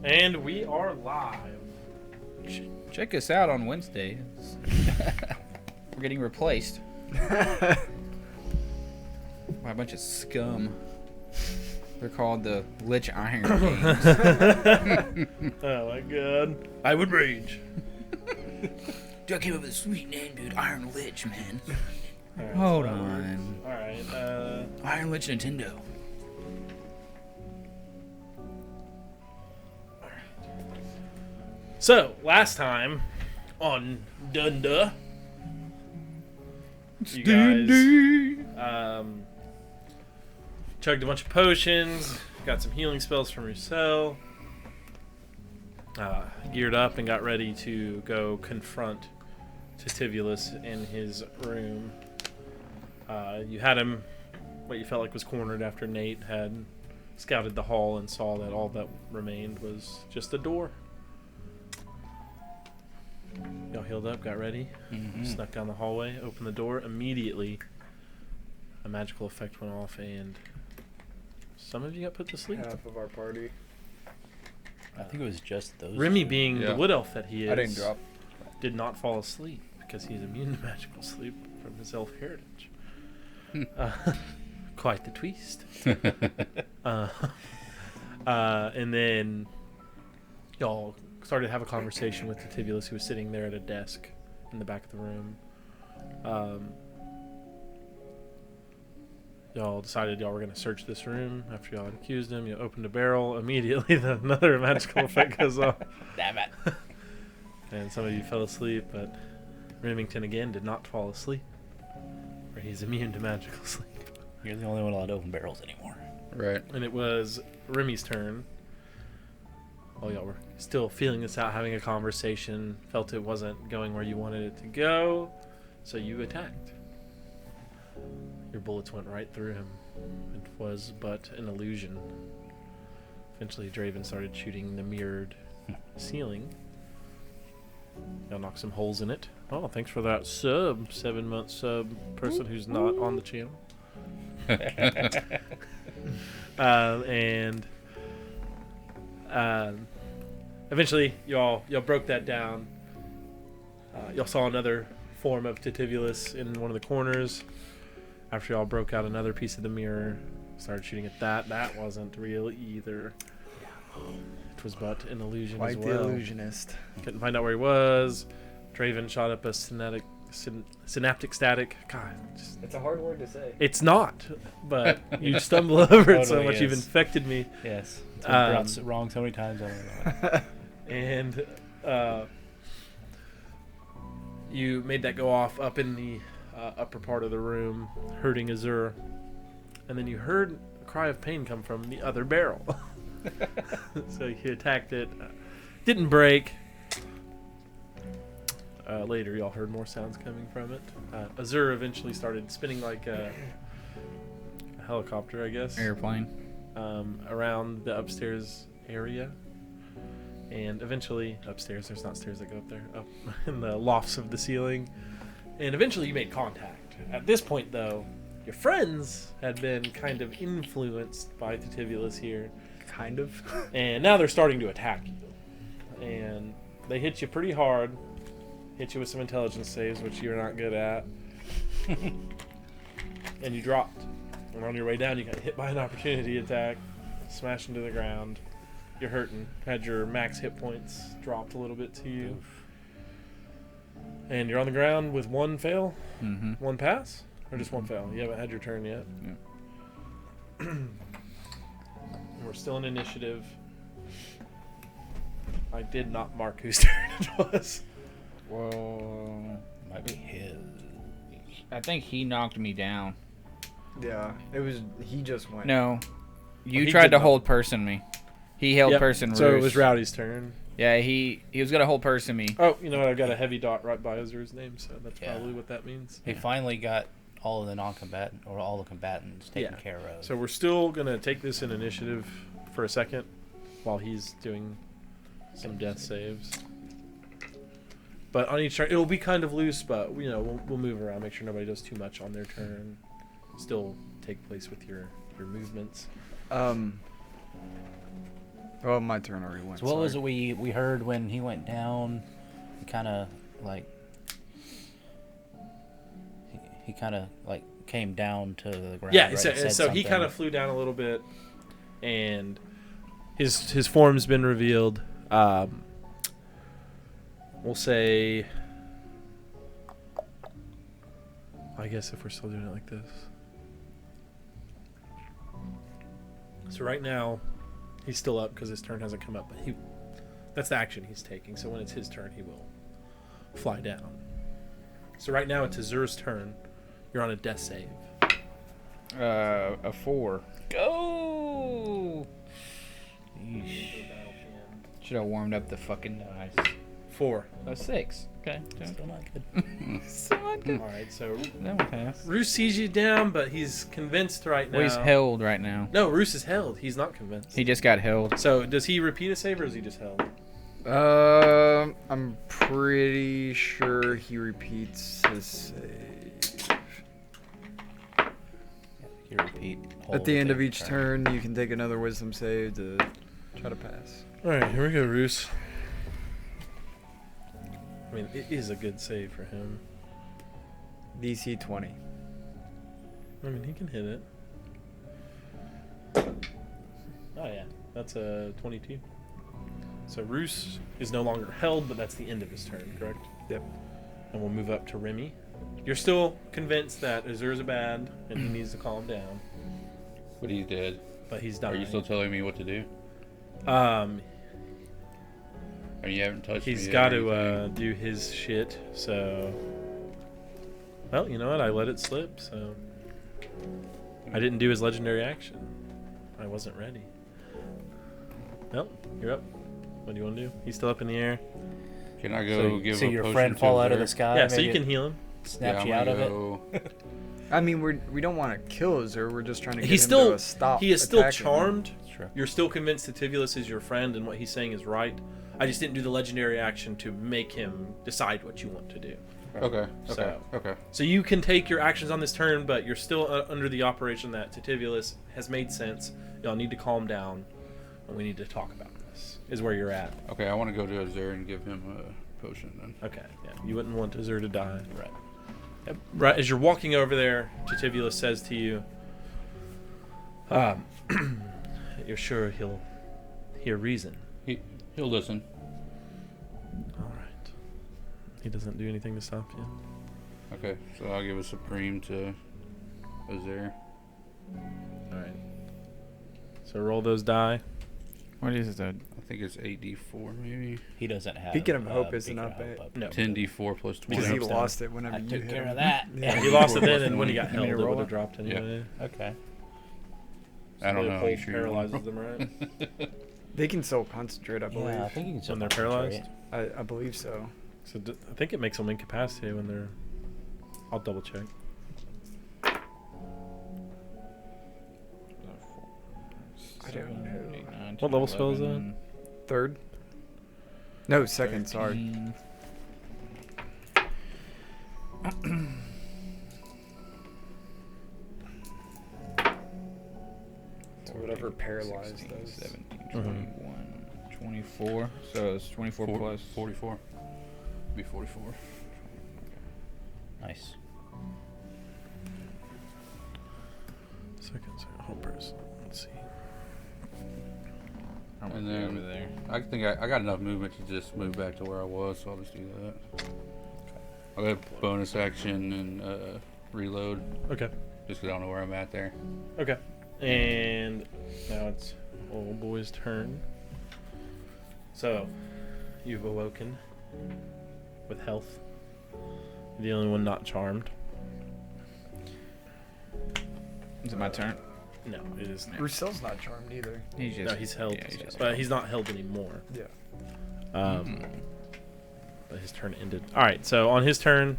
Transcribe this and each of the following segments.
And we are live. Check us out on Wednesday. We're getting replaced by a bunch of scum. They're called the Lich Iron Games. Oh my god. I would rage. Dude, I came up with a sweet name, dude. Iron Lich, man. Right, Hold on. Alright, Iron Lich Nintendo. so, last time on Dunda, you guys chugged a bunch of potions, got some healing spells from Roussel, geared up and got ready to go confront Titivulus in his room. You had him, what you felt like was cornered after Nate had scouted the hall and saw that all that remained was just a door. Y'all healed up, got ready, snuck down the hallway, opened the door. Immediately, a magical effect went off, and some of you got put to sleep. Half of our party. I think it was just those. Remy, two. being the wood elf that he is, I didn't drop. did not fall asleep because he's immune to magical sleep from his elf heritage. Quite the twist. And then y'all started to have a conversation with Titivulus, who was sitting there at a desk in the back of the room. Y'all decided y'all were going to search this room after y'all had accused him. You opened a barrel. Immediately, another magical effect goes off. Damn it. And some of you fell asleep, but Remington again did not fall asleep, for he's immune to magical sleep. You're the only one allowed to open barrels anymore. Right. And it was Remy's turn. While y'all were still feeling this out, having a conversation, felt it wasn't going where you wanted it to go, so you attacked. Your bullets went right through him. It was but an illusion. Eventually, Draven started shooting the mirrored ceiling. Y'all knocked some holes in it. Oh, thanks for that sub. 7-month sub person who's not on the channel. Eventually, y'all broke that down. Y'all saw another form of Titivulus in one of the corners. After y'all broke out another piece of the mirror, started shooting at that. That wasn't real either. It was but an illusion as well. Quite the illusionist. Couldn't find out where he was. Draven shot up a synaptic static. God, It's a hard word to say. it's not. But you stumble over it so Totally much you've is. infected me. Yes. It's been pronounced wrong so many times. I don't know. And you made that go off up in the upper part of the room, hurting Azur. And then you heard a cry of pain come from the other barrel. So you attacked it. Didn't break. Later, y'all heard more sounds coming from it. Azur eventually started spinning like a helicopter, I guess. Airplane. Around the upstairs area. And eventually, upstairs, there's not stairs that go up there, up in the lofts of the ceiling. And eventually you made contact. At this point, though, your friends had been kind of influenced by Titivulus here. Kind of. And now they're starting to attack you. And they hit you pretty hard. Hit you with some intelligence saves, which you're not good at. And you dropped. And on your way down, you got hit by an opportunity attack. Smashed into the ground. You're hurting. Had your max hit points dropped a little bit to you. Oof. And you're on the ground with one fail? Mm-hmm. One pass? Or just one fail? You haven't had your turn yet. Yeah. We're still in initiative. I did not mark whose turn it was. Well, Might be his. I think he knocked me down. Yeah, it was. He just went. No, you he tried did to not. hold person me. He held Yep, person so it Roos. was Rowdy's turn. Yeah, he was gonna hold person me. Oh, you know what? I've got a heavy dot right by Azur's name, so that's Yeah. probably what that means. He finally got all of the non-combatant, or all the combatants taken care of. So we're still going to take this in initiative for a second while he's doing some death saves. But on each turn, it'll be kind of loose, but you know, we'll move around, make sure nobody does too much on their turn. Still take place with your movements. Oh, my turn already went. So what was it we heard when he went down? He kind of like he kind of like came down to the ground. Yeah, right? so Said he something. kind of flew down a little bit, and his form's been revealed. We'll say, I guess if we're still doing it like this. So right now, he's still up because his turn hasn't come up, but that's the action he's taking. So when it's his turn, he will fly down. So right now it's Azur's turn. You're on a death save. A 4. Go! Should have warmed up the fucking dice. 4. A 6. Okay. Still not good. Still not good. All right, so That one passed. Roos sees you down, but he's convinced right now. Well, he's held right now. No, Roos is held. He's not convinced. He just got held. So does he repeat a save or is he just held? I'm pretty sure he repeats his save. You repeat. At the end of each turn, you can take another wisdom save to try to pass. All right, here we go, Roos. I mean, it is a good save for him. DC 20. I mean, he can hit it. Oh yeah, that's a 22. So Roos is no longer held, but that's the end of his turn, correct? Yep. And we'll move up to Remy. You're still convinced that Azur's a bad and he needs to calm down, But he's dead. but he's Are dying. you still telling me what to do? Um, I mean, you haven't touched me. he's yet got or to anything. do his shit. So, well, you know what? I let it slip. So I didn't do his legendary action. I wasn't ready. Well, you're up. What do you want to do? He's still up in the air. Can I go give so a your potion friend to fall out of the Azur? sky? Yeah, so maybe you can heal him. snatch I'm you out gonna of it. go- I mean, we don't want to kill Azur. We're just trying to get He's him still to a stop. he is still attacking. charmed. Sure. You're still convinced Titivulus is your friend and what he's saying is right. I just didn't do the legendary action to make him decide what you want to do. Okay. So- Okay. So you can take your actions on this turn, but you're still under the operation that Titivulus has made sense. Y'all need to calm down, and we need to talk about this. Is where you're at. Okay. I want to go to Azur and give him a potion then. Okay. Yeah. You wouldn't want Azur to die. Right. Yep. Right as you're walking over there, Titivulus says to you, "You're sure he'll hear reason." He'll listen. All right. He doesn't do anything to stop you. Okay. So I'll give a supreme to Azur. All right. So roll those die. What is that? I think it's 8d4 maybe. He doesn't have. Beacon of Hope isn't Beacon up of Hope at- No. 10d4 plus 20. Because he Beacon of lost it whenever I you took hit care him. of that. Yeah. He lost it then, and when he Want got me to held, it roll would have it? dropped anyway. Okay. I don't know. Hold You sure you paralyzes want- them, right? They can still concentrate, I believe. Yeah, I think you can still When they're concentrate. paralyzed? I believe so. So I think it makes them incapacitated when they're. I'll double check. I don't know. What level spell is that? Third? No, second, sorry. 13. So whatever paralyzed 16, those. 17, Mhm. 21, 24. So it's 24 plus 44. Be 44. Nice. Second whole person. Let's see. I'm And gonna then go over there. I think I got enough movement to just move back to where I was, so I'll just do that. I'll get bonus action and reload, Okay. just 'cause I don't know where I'm at there. Okay. And now it's old boy's turn. So you've awoken with health. You're the only one not charmed. Is it my turn? No, it is. Roussel's not charmed either. He's just. No, he's held, Yeah, he's just but he's not held anymore. Yeah. But his turn ended. All right, so on his turn,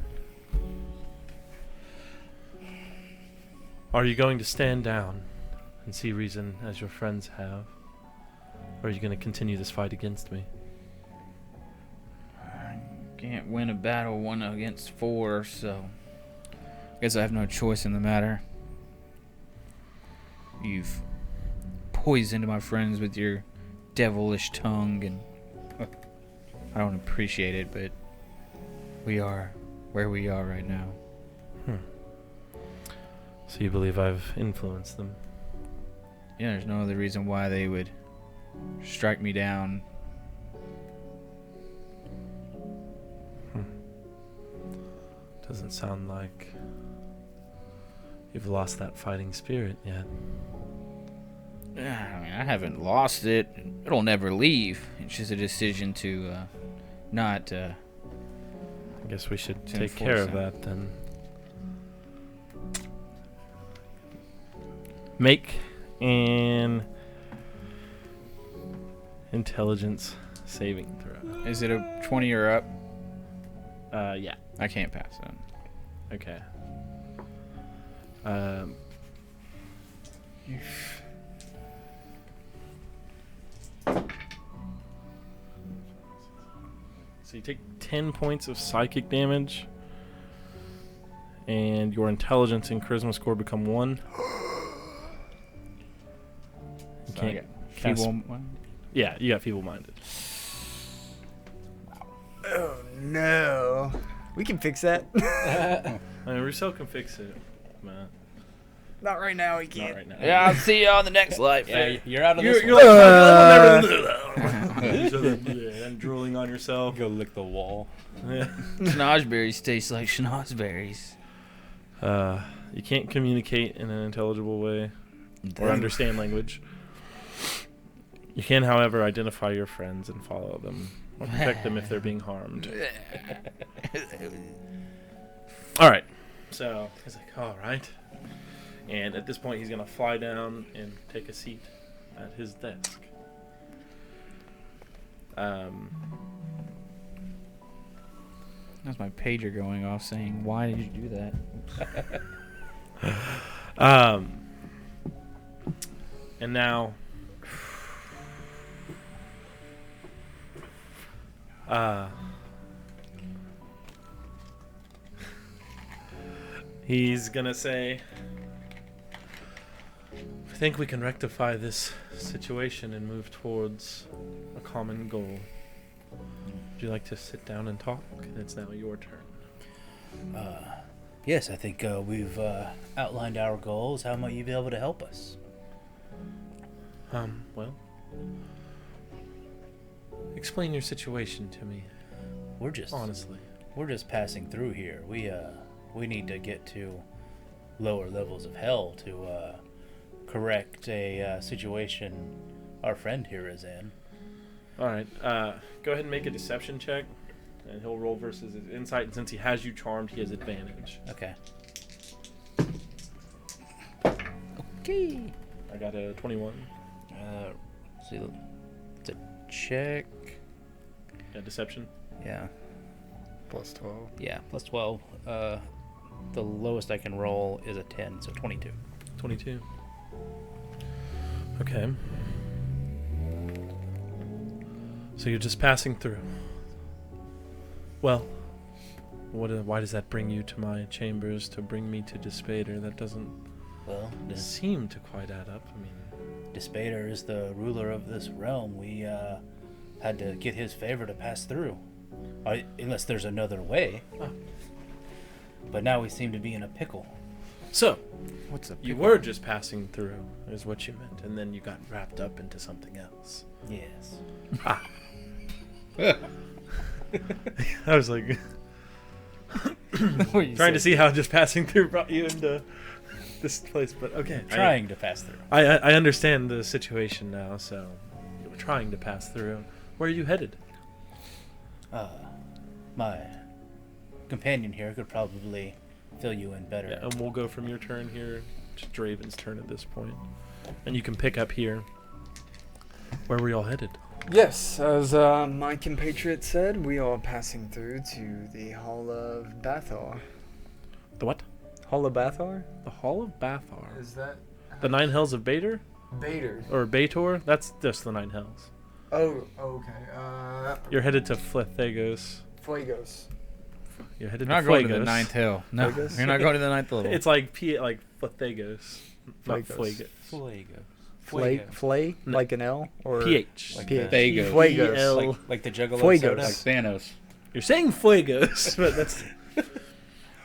are you going to stand down and see reason as your friends have, or are you going to continue this fight against me? I can't win a battle 1 against 4, so I guess I have no choice in the matter. You've poisoned my friends with your devilish tongue, and I don't appreciate it, but we are where we are right now. So you believe I've influenced them? Yeah, there's no other reason why they would strike me down. Doesn't sound like you've lost that fighting spirit yet. I mean, I haven't lost it. It'll never leave. It's just a decision to not. I guess we should To take care enforce of that. that then. Make an intelligence saving throw. Is it a 20 or up? Yeah. I can't pass that. Okay. So you take 10 points of psychic damage, and your intelligence and charisma score become 1. You So I can't get cast- feeble. Yeah, you got feeble-minded. Oh no. We can fix that. I mean, Rousseau can fix it, man. Not right now, we Not can't. right now. Yeah, I'll see you on the next life. Yeah, you're out of You're, this you're one. like, and drooling on yourself. Go lick the wall. Yeah. Schnozberries taste like schnozberries. You can't communicate in an intelligible way or understand language. You can, however, identify your friends and follow them or protect them if they're being harmed. All right. So he's like, all right. And at this point, he's going to fly down and take a seat at his desk. That's my pager going off saying, "Why did you do that?" And now, he's gonna say, I think we can rectify this situation and move towards a common goal. Would you like to sit down and talk? It's now your turn. Yes, I think we've outlined our goals. How might you be able to help us? Well, explain your situation to me, We're just honestly. passing through here. We need to get to lower levels of hell to correct a situation our friend here is in. All right. Go ahead and make a deception check, and he'll roll versus his insight. And since he has you charmed, he has advantage. Okay. Okay. I got a 21. See, it's a check. Yeah, deception. Yeah. Plus 12. Yeah. Plus 12. The lowest I can roll is a 10, so 22. 22. Okay. So you're just passing through. Well, why does that bring you to my chambers to bring me to Despater? That doesn't Well, seem to quite add up. I mean, Despater is the ruler of this realm. We had to get his favor to pass through. Unless there's another way. Oh. But now we seem to be in a pickle. so What's up? you were just passing through, is what you meant, and then you got wrapped up into something else. Yes. I was like trying to see how just passing through brought you into this place, but okay. Trying to pass through. I understand the situation now. So you were trying to pass through. Where are you headed? My companion here could probably fill you in better. Yeah, and we'll go from your turn here to Draven's turn at this point, and you can pick up here. Where were y'all headed? Yes, as my compatriot said, we are passing through to the Hall of Bathar. The what? Hall of Bathar? The Hall of Bathar. Is that The Nine Hells of Bator? Bader? Or Bator? That's just the Nine Hells. Oh, okay. You're headed to Flethagos. Fuegos. You're headed You're not to going to the Fuegos. ninth hill. No, Fuegos? you're not going to the ninth level. It's like Flethagos, not Fuegos. Fuegos. Fuego. Flay? No. Like an L? Or PH. Like PH. Bagos. Fuegos. Like the Juggalo Fuegos. soda? Like Thanos. You're saying Fuegos, but that's...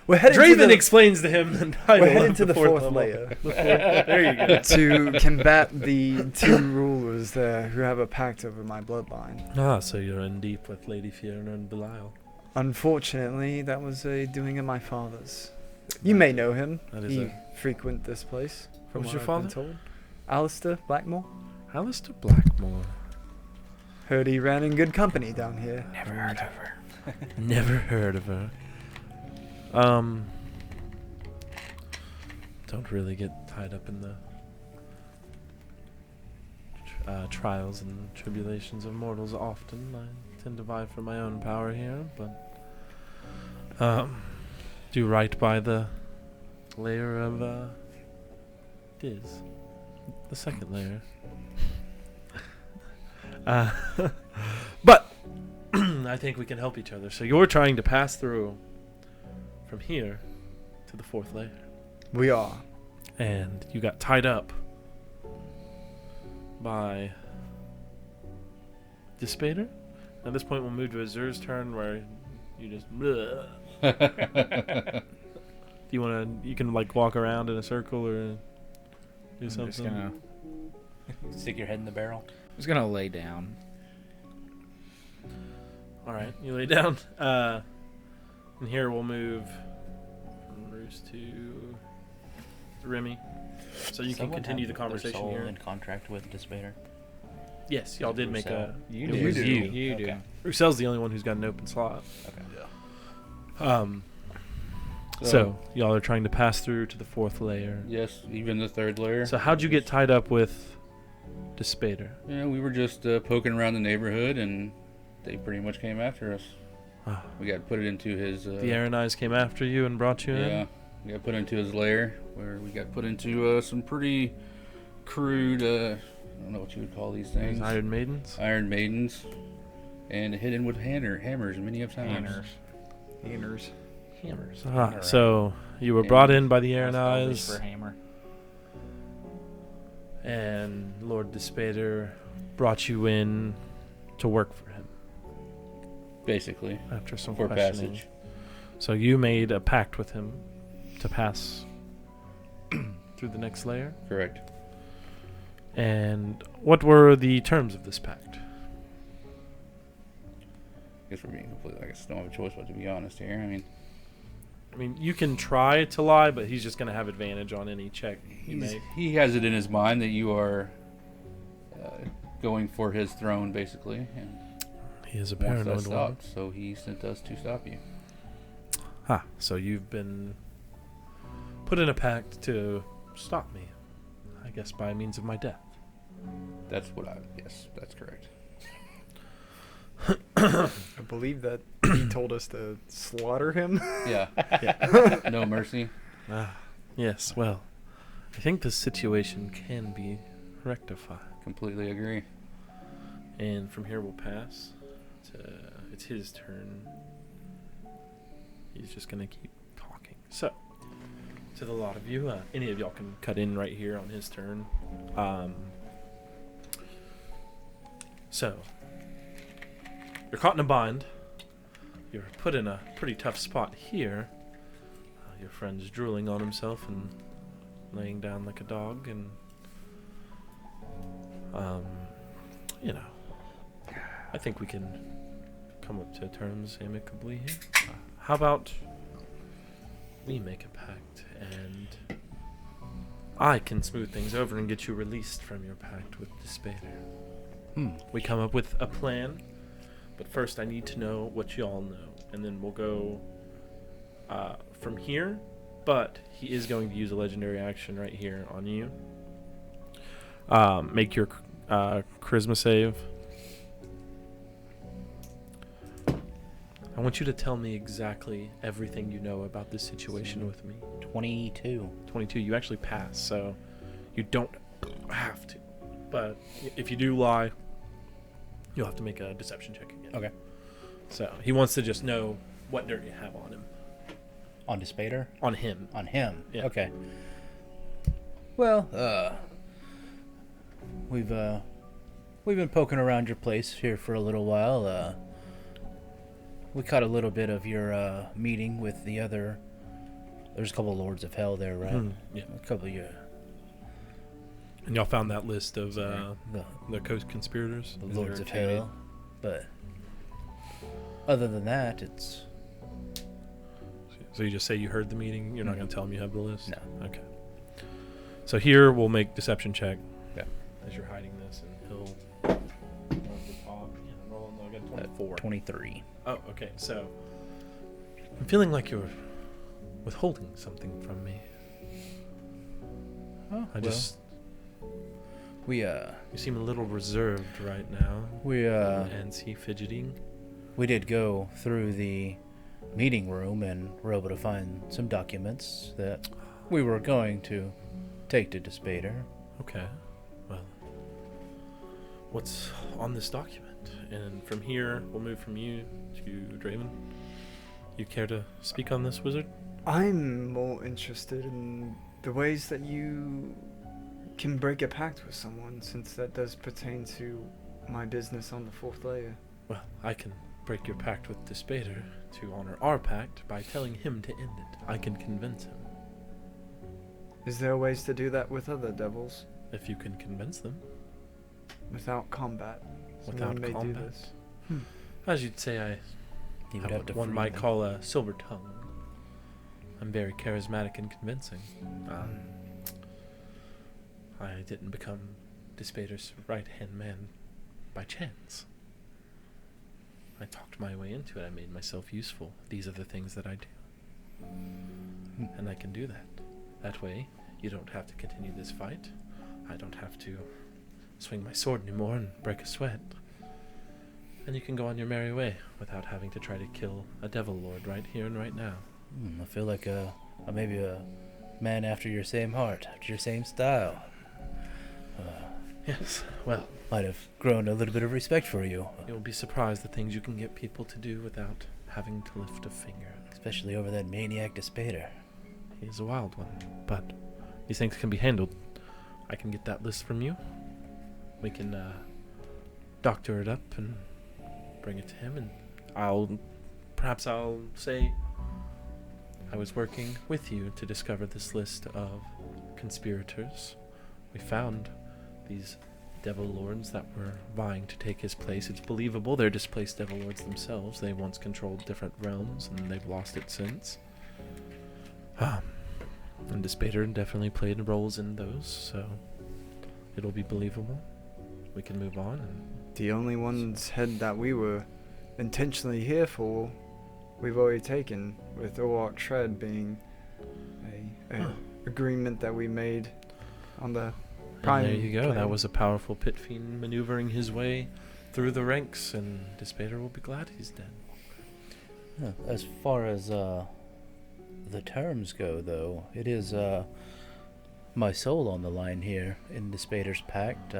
We're heading Draven to the, explains to him the title we're heading of to the fourth level. layer There you go. to combat the two rulers there who have a pact over my bloodline. Ah, so you're in deep with Lady Fiona and Belial. Unfortunately, that was a doing of my father's. You may know him. That is He a... frequent this place. From What was what your I've been father? told. Alistair Blackmore. Alistair Blackmore. Heard he ran in good company down here. Never heard of her. Never heard of her. Don't really get tied up in the trials and tribulations of mortals often. I tend to vie for my own power here, but do right by the layer of Diz. The second layer. But I think we can help each other. So you're trying to pass through from here to the fourth layer. We are. And you got tied up by Dispater. At this point, we'll move to Azur's turn, where you just. Do you want to? You can like walk around in a circle or do I'm just something. gonna, Stick your head in the barrel. just gonna lay down. All right, you lay down. And here we'll move from Roos to Remy, so you can Someone continue the have their conversation soul here. in contract with Dispater. Yes, y'all did make a. You it do. was you. You do. Okay. Roussel's the only one who's got an open slot. Okay. So y'all are trying to pass through to the fourth layer. Yes, even the third layer. So how'd you get tied up with Dispater? Yeah, we were just poking around the neighborhood, and they pretty much came after us. Ah. We got put into his. The Aranites came after you and brought you Yeah, in? we got put into his lair, where we got put into some pretty crude. I don't know what you would call these things. Those Iron Maidens? Iron Maidens, and hidden with hammers many of times. Hammers. Hammers. Ah, so you were brought in by the Always Aranites, for hammer. and Lord Dispater brought you in to work for him Basically, after some for questioning. passage. So you made a pact with him to pass through the next layer? Correct. And what were the terms of this pact? I guess we're being completely. I guess don't have a choice but to be honest here. I mean, you can try to lie, but he's just going to have advantage on any check you make. He has it in his mind that you are going for his throne, basically, and He is a wants that paranoid one. stopped. So he sent us to stop you. Ah, so you've been put in a pact to stop me, I guess by means of my death. That's what I. Yes, that's correct. I believe that he told us to slaughter him. Yeah. No mercy. Ah, yes, well, I think this situation can be rectified. Completely agree. And from here we'll pass to, it's his turn. He's just going to keep talking. So, to the lot of you, any of y'all can cut in right here on his turn. So, you're caught in a bind. You're put in a pretty tough spot here. Your friend's drooling on himself and laying down like a dog, and you know, I think we can come up to terms amicably here. How about we make a pact and I can smooth things over and get you released from your pact with Dispater. We come up with a plan, but first I need to know what y'all know, and then we'll go from here. But he is going to use a legendary action right here on you. Make your charisma save. I want you to tell me exactly everything you know about this situation with me. 22. 22, you actually pass, so you don't have to. But if you do lie, you'll have to make a deception check again. Okay. So he wants to just know what dirt you have on him. On Dispater? On him. On him. Yeah. Okay. Well, we've been poking around your place here for a little while. We caught a little bit of your meeting with the other. There's a couple of Lords of Hell there, right? Yeah. A couple of you. And y'all found that list of the co-conspirators? The Is Lords there of a chain? Hell, but other than that, it's So you just say you heard the meeting? You're not going to tell them you have the list? no. Okay. So here we'll make deception check. Yeah. As you're hiding this, and he'll roll the top. Yeah, roll. I got 24. 23. Oh, okay. So I'm feeling like you're withholding something from me. Oh, You seem a little reserved right now. And see fidgeting. We did go through the meeting room and were able to find some documents that we were going to take to Despater. Okay. Well, what's on this document? And from here, we'll move from you to Draven. You care to speak on this, wizard? I'm more interested in the ways that you can break a pact with someone, since that does pertain to my business on the 4th layer. Well, I can break your pact with Despater to honor our pact by telling him to end it. I can convince him. Is there ways to do that with other devils? If you can convince them. Without combat? Without Someone may do combat? this. As you'd say, I You have what one might call a silver tongue. I'm very charismatic and convincing. I didn't become Despater's right-hand man by chance. I talked my way into it. I made myself useful. These are the things that I do. And I can do that. That way, you don't have to continue this fight. I don't have to swing my sword anymore and break a sweat. And you can go on your merry way without having to try to kill a devil lord right here and right now. I feel like maybe a man after your same heart, after your same style. Yes, well, Might have grown a little bit of respect for you, you'll be surprised the things you can get people to do without having to lift a finger. especially over that maniac Despater. He is a wild one, but these things can be handled. I can get that list from you. We can doctor it up and bring it to him, and I'll say I was working with you to discover this list of conspirators. We found these devil lords that were vying to take his place. It's believable they're displaced devil lords themselves. They once controlled different realms, and they've lost it since. And Despater definitely played roles in those, so it'll be believable. We can move on. And The only one's head that we were intentionally here for, we've already taken, with Orc Shred being a agreement that we made on the prime. there you go. plane. That was a powerful pit fiend maneuvering his way through the ranks, and Despater will be glad he's dead. As far as the terms go, though, it is my soul on the line here in Despater's pact.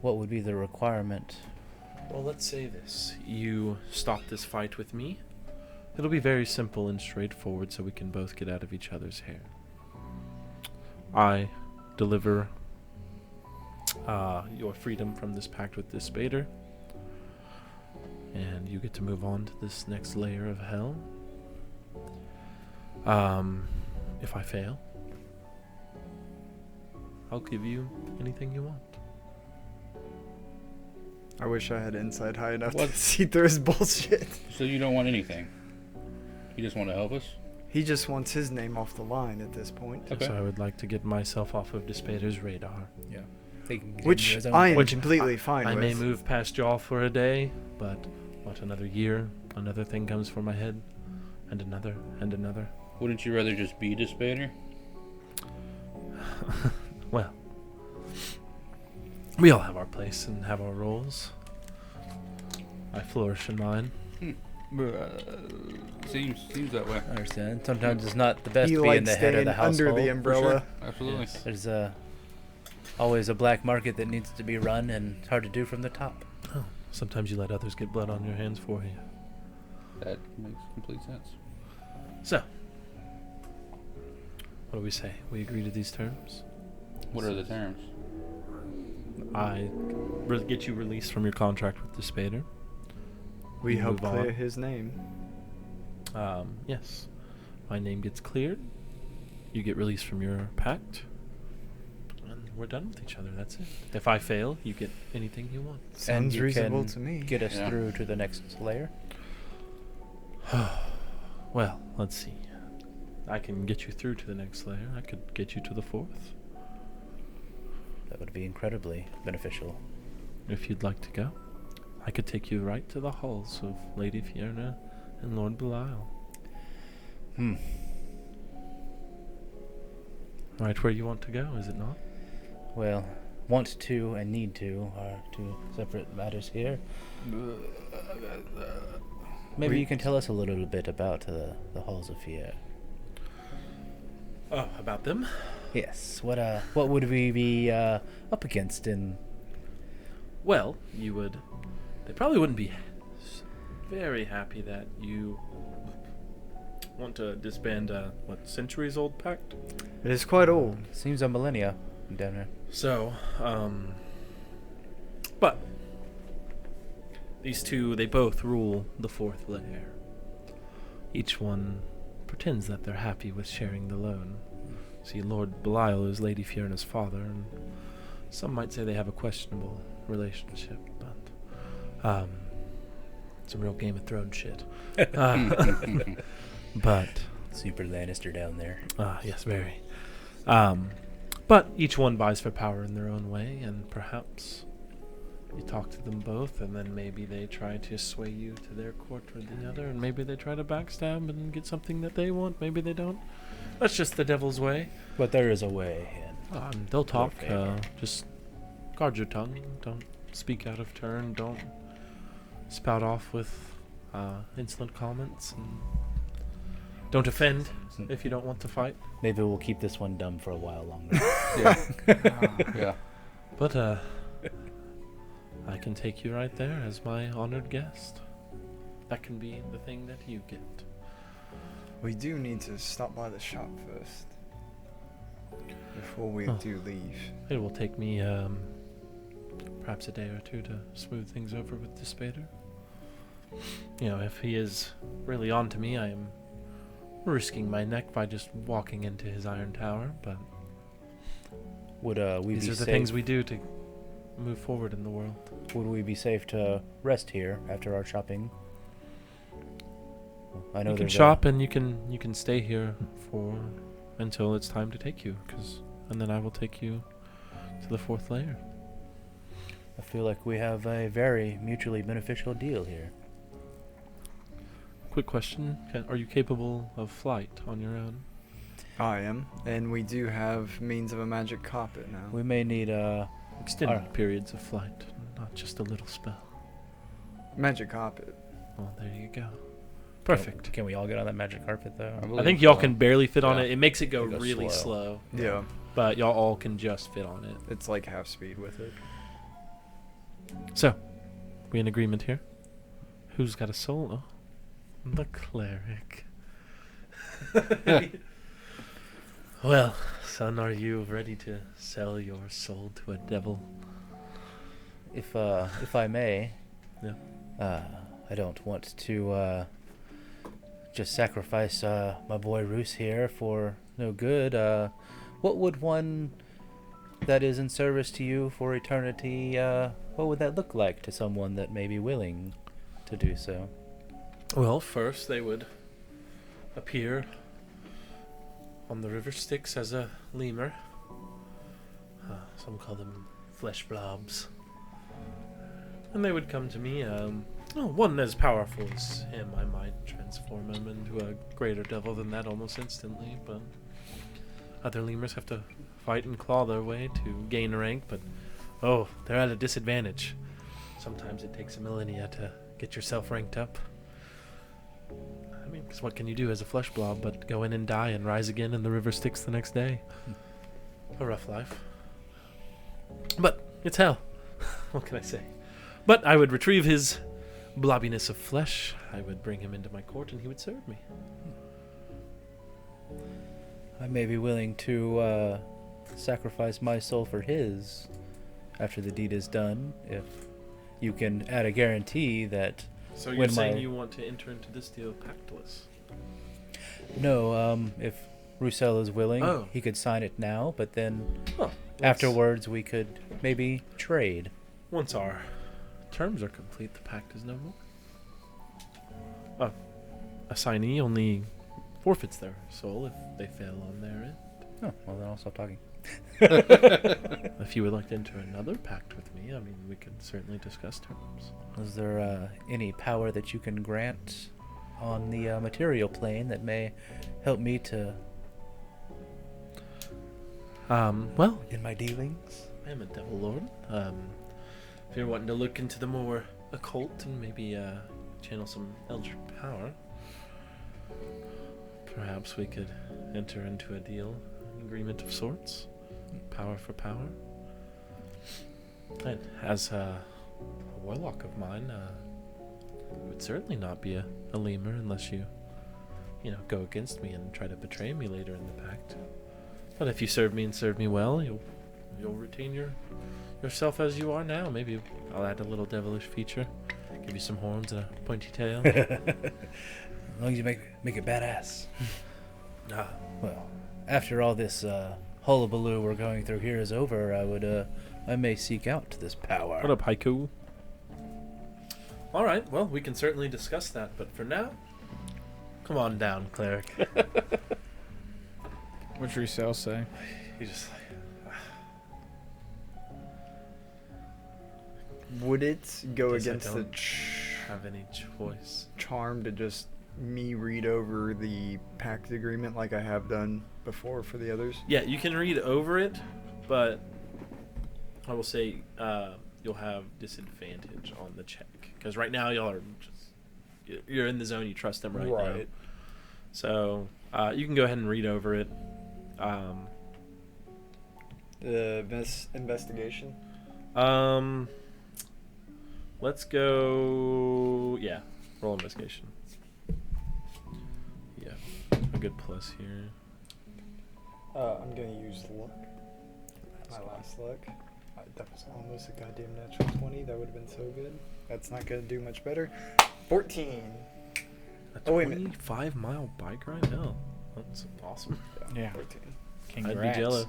What would be the requirement? Well, let's say this. You stop this fight with me. It'll be very simple and straightforward, so we can both get out of each other's hair. I deliver your freedom from this pact with Despater, and you get to move on to this next layer of hell. If I fail, I'll give you anything you want. I wish I had insight high enough What? to see through his bullshit. So you don't want anything? You just want to help us? He just wants his name off the line at this point. Okay. So I would like to get myself off of Despater's radar. Yeah. They can Which continue his own I am thing. Which completely fine I with. may move past y'all for a day, but what, another year, another thing comes for my head, and another, and another. Wouldn't you rather just be Despater? Well, we all have our place and have our roles. I flourish in mine. Seems that way. I understand. Sometimes it's not the best He being likes the head of staying the household. under the umbrella. Absolutely. Yes. There's always a black market that needs to be run, and it's hard to do from the top. Oh, sometimes you let others get blood on your hands for you. That makes complete sense. So, what do we say? We agree to these terms? What are the terms? I get you released from your contract with the Spader. We You help move clear on. his name. Yes. My name gets cleared. You get released from your pact. And we're done with each other. That's it. If I fail, you get anything you want. Sounds you reasonable can to me. Get us Yeah. through to the next layer. Well, let's see. I can get you through to the next layer. I could get you to the fourth. That would be incredibly beneficial. If you'd like to go. I could take you right to the halls of Lady Fiona and Lord Belial. Right where you want to go, is it not? Well, want to and need to are two separate matters here. Maybe you can tell us a little bit about the halls of fear. Oh, about them? Yes. What would we be up against in? Well, you would... They probably wouldn't be very happy that you want to disband a, centuries-old pact? It is quite old. Seems a millennia down here. So, but these two, they both rule the fourth layer. Each one pretends that they're happy with sharing the loan. See, Lord Belial is Lady Fiona's father, and some might say they have a questionable relationship, but some real Game of Thrones shit. But Super Lannister down there. yes, very. But each one vies for power in their own way, and perhaps you talk to them both, and then maybe they try to sway you to their court or the other, and maybe they try to backstab and get something that they want. Maybe they don't. That's just the devil's way. But there is a way. They'll talk. favor. Just guard your tongue. Don't speak out of turn. Don't spout off with insolent comments. And don't offend if you don't want to fight. Maybe we'll keep this one dumb for a while longer. Yeah. But I can take you right there as my honored guest. That can be the thing that you get. We do need to stop by the shop first. Before we Oh. do leave. It will take me perhaps a day or two to smooth things over with the Spader. You know, if he is really on to me, I am risking my neck by just walking into his iron tower, but Would we these be are the safe? things we do to move forward in the world. Would we be safe to rest here after our shopping? I know You can there's shop and you can stay here for until it's time to take you, and then I will take you to the fourth layer. I feel like we have a very mutually beneficial deal here. Quick question: are you capable of flight on your own? I am. And we do have means of a magic carpet now. We may need Extended periods of flight, not just a little spell. Magic carpet. Well, there you go. Perfect. Can we all get on that magic carpet though? I think y'all can barely fit on Yeah. it. It makes it go It goes really slow. slow, Yeah. but y'all all can just fit on it. It's like half speed with it. So, we in agreement here? Who's got a soul? Oh, the cleric. Well, son, are you ready to sell your soul to a devil? If I may. Yeah. I don't want to just sacrifice my boy Roos here for no good. What would one that is in service to you for eternity, what would that look like to someone that may be willing to do so? Well, first they would appear on the river Styx as a lemur. Some call them flesh blobs. And they would come to me. One as powerful as him, I might transform him into a greater devil than that almost instantly, but other lemurs have to fight and claw their way to gain rank, but they're at a disadvantage. Sometimes it takes a millennia to get yourself ranked up. I mean, 'cause what can you do as a flesh blob but go in and die and rise again in the river Styx the next day? A rough life. But it's hell. What can I say? But I would retrieve his blobbiness of flesh. I would bring him into my court and he would serve me. I may be willing to sacrifice my soul for his. after the deed is done, if you can add a guarantee that So you're when saying my- you want to enter into this deal pactless? no, if Roussel is willing, Oh. he could sign it now, but then Well, afterwards we could maybe trade. once our terms are complete, the pact is no more. A signee only forfeits their soul if they fail on their end. Oh, well then I'll stop talking. If you would like to enter another pact with me, I mean, we could certainly discuss terms. Is there any power that you can grant on the material plane that may help me to Well, in my dealings? I am a devil lord. If you're wanting to look into the more occult and maybe channel some eldritch power, perhaps we could enter into a deal, an agreement of sorts, power for power. And as a warlock of mine, it would certainly not be a lemur unless you go against me and try to betray me later in the pact. But if you serve me and serve me well, you'll retain yourself as you are now. Maybe I'll add a little devilish feature, give you some horns and a pointy tail. As long as you make it badass. Well, after all this hullabaloo we're going through here is over, I may seek out this power. What up, Haiku? All right, well, we can certainly discuss that, but for now, come on down, cleric. What's Roussel say? You just Would it go Guess I against the don't have any choice. charm to just me read over the pact agreement like I have done before for the others? Yeah, you can read over it, but I will say you'll have disadvantage on the check because right now y'all are you're in the zone. You trust them right now. So you can go ahead and read over it. The investigation. Let's go. Yeah, roll investigation. Yeah, a good plus here. I'm gonna use luck. My last luck. That was almost a goddamn natural 20. That would have been so good. That's not gonna do much better. 14. A Oh, wait a minute. 25-mile bike ride? Hell, that's awesome. Yeah. 14. Congrats. I'd be jealous.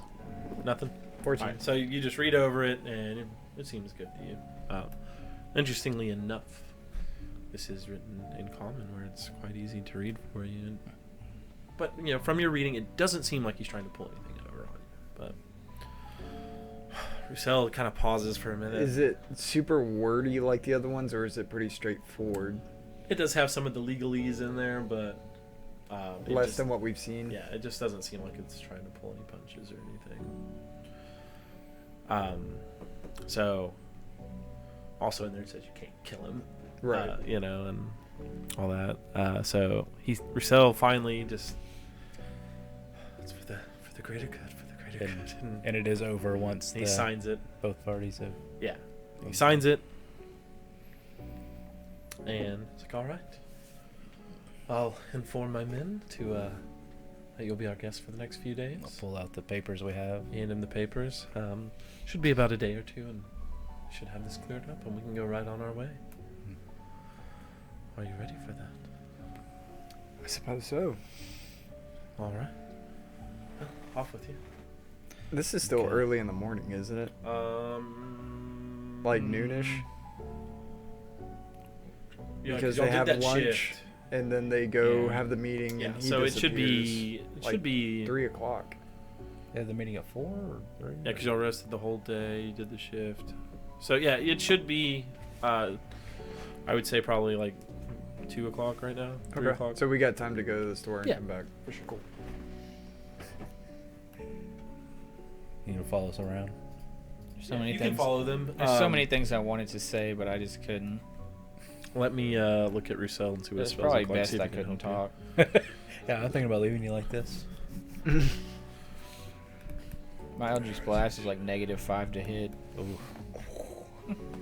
Nothing. 14. Alright, so you just read over it, and it seems good to you. Interestingly enough, this is written in common, where it's quite easy to read for you. But from your reading, it doesn't seem like he's trying to pull anything over on you. But Roussel kind of pauses for a minute. Is it super wordy like the other ones, or is it pretty straightforward? It does have some of the legalese in there, but it Less just- than what we've seen? Yeah, it just doesn't seem like it's trying to pull any punches or anything. So also in there it says you can't kill him, Right. and all that. So Roussel finally just it's for the greater good, and And it is over once he signs it. both parties have. Yeah, he signs it, and it's like, all right, I'll inform my men that you'll be our guest for the next few days. I'll pull out the papers we have. Hand him the papers. Should be about a day or two, and we should have this cleared up, and we can go right on our way. Are you ready for that? I suppose so. All right. Well, off with you. This is still Okay. early in the morning, isn't it? Like noonish? Yeah, Because y'all they did have that lunch, shift. and then they go Yeah. have the meeting, Yeah, and he so it should disappears, be 3 o'clock. Yeah, the meeting at 4 or 3? Yeah, because y'all rested the whole day. You did the shift. So yeah, it should be. I would say probably like 2 o'clock right now. 3 o'clock. So we got time to go to the store and Yeah. come back. For sure. Cool. You gonna follow us around? So Yeah, many you things. can follow them. There's so many things I wanted to say, but I just couldn't. Let me look at Roussel and see what It's his spells probably look like. best see if I he can couldn't help talk. Yeah, I'm thinking about leaving you like this. My Eldritch Blast is like -5 to hit.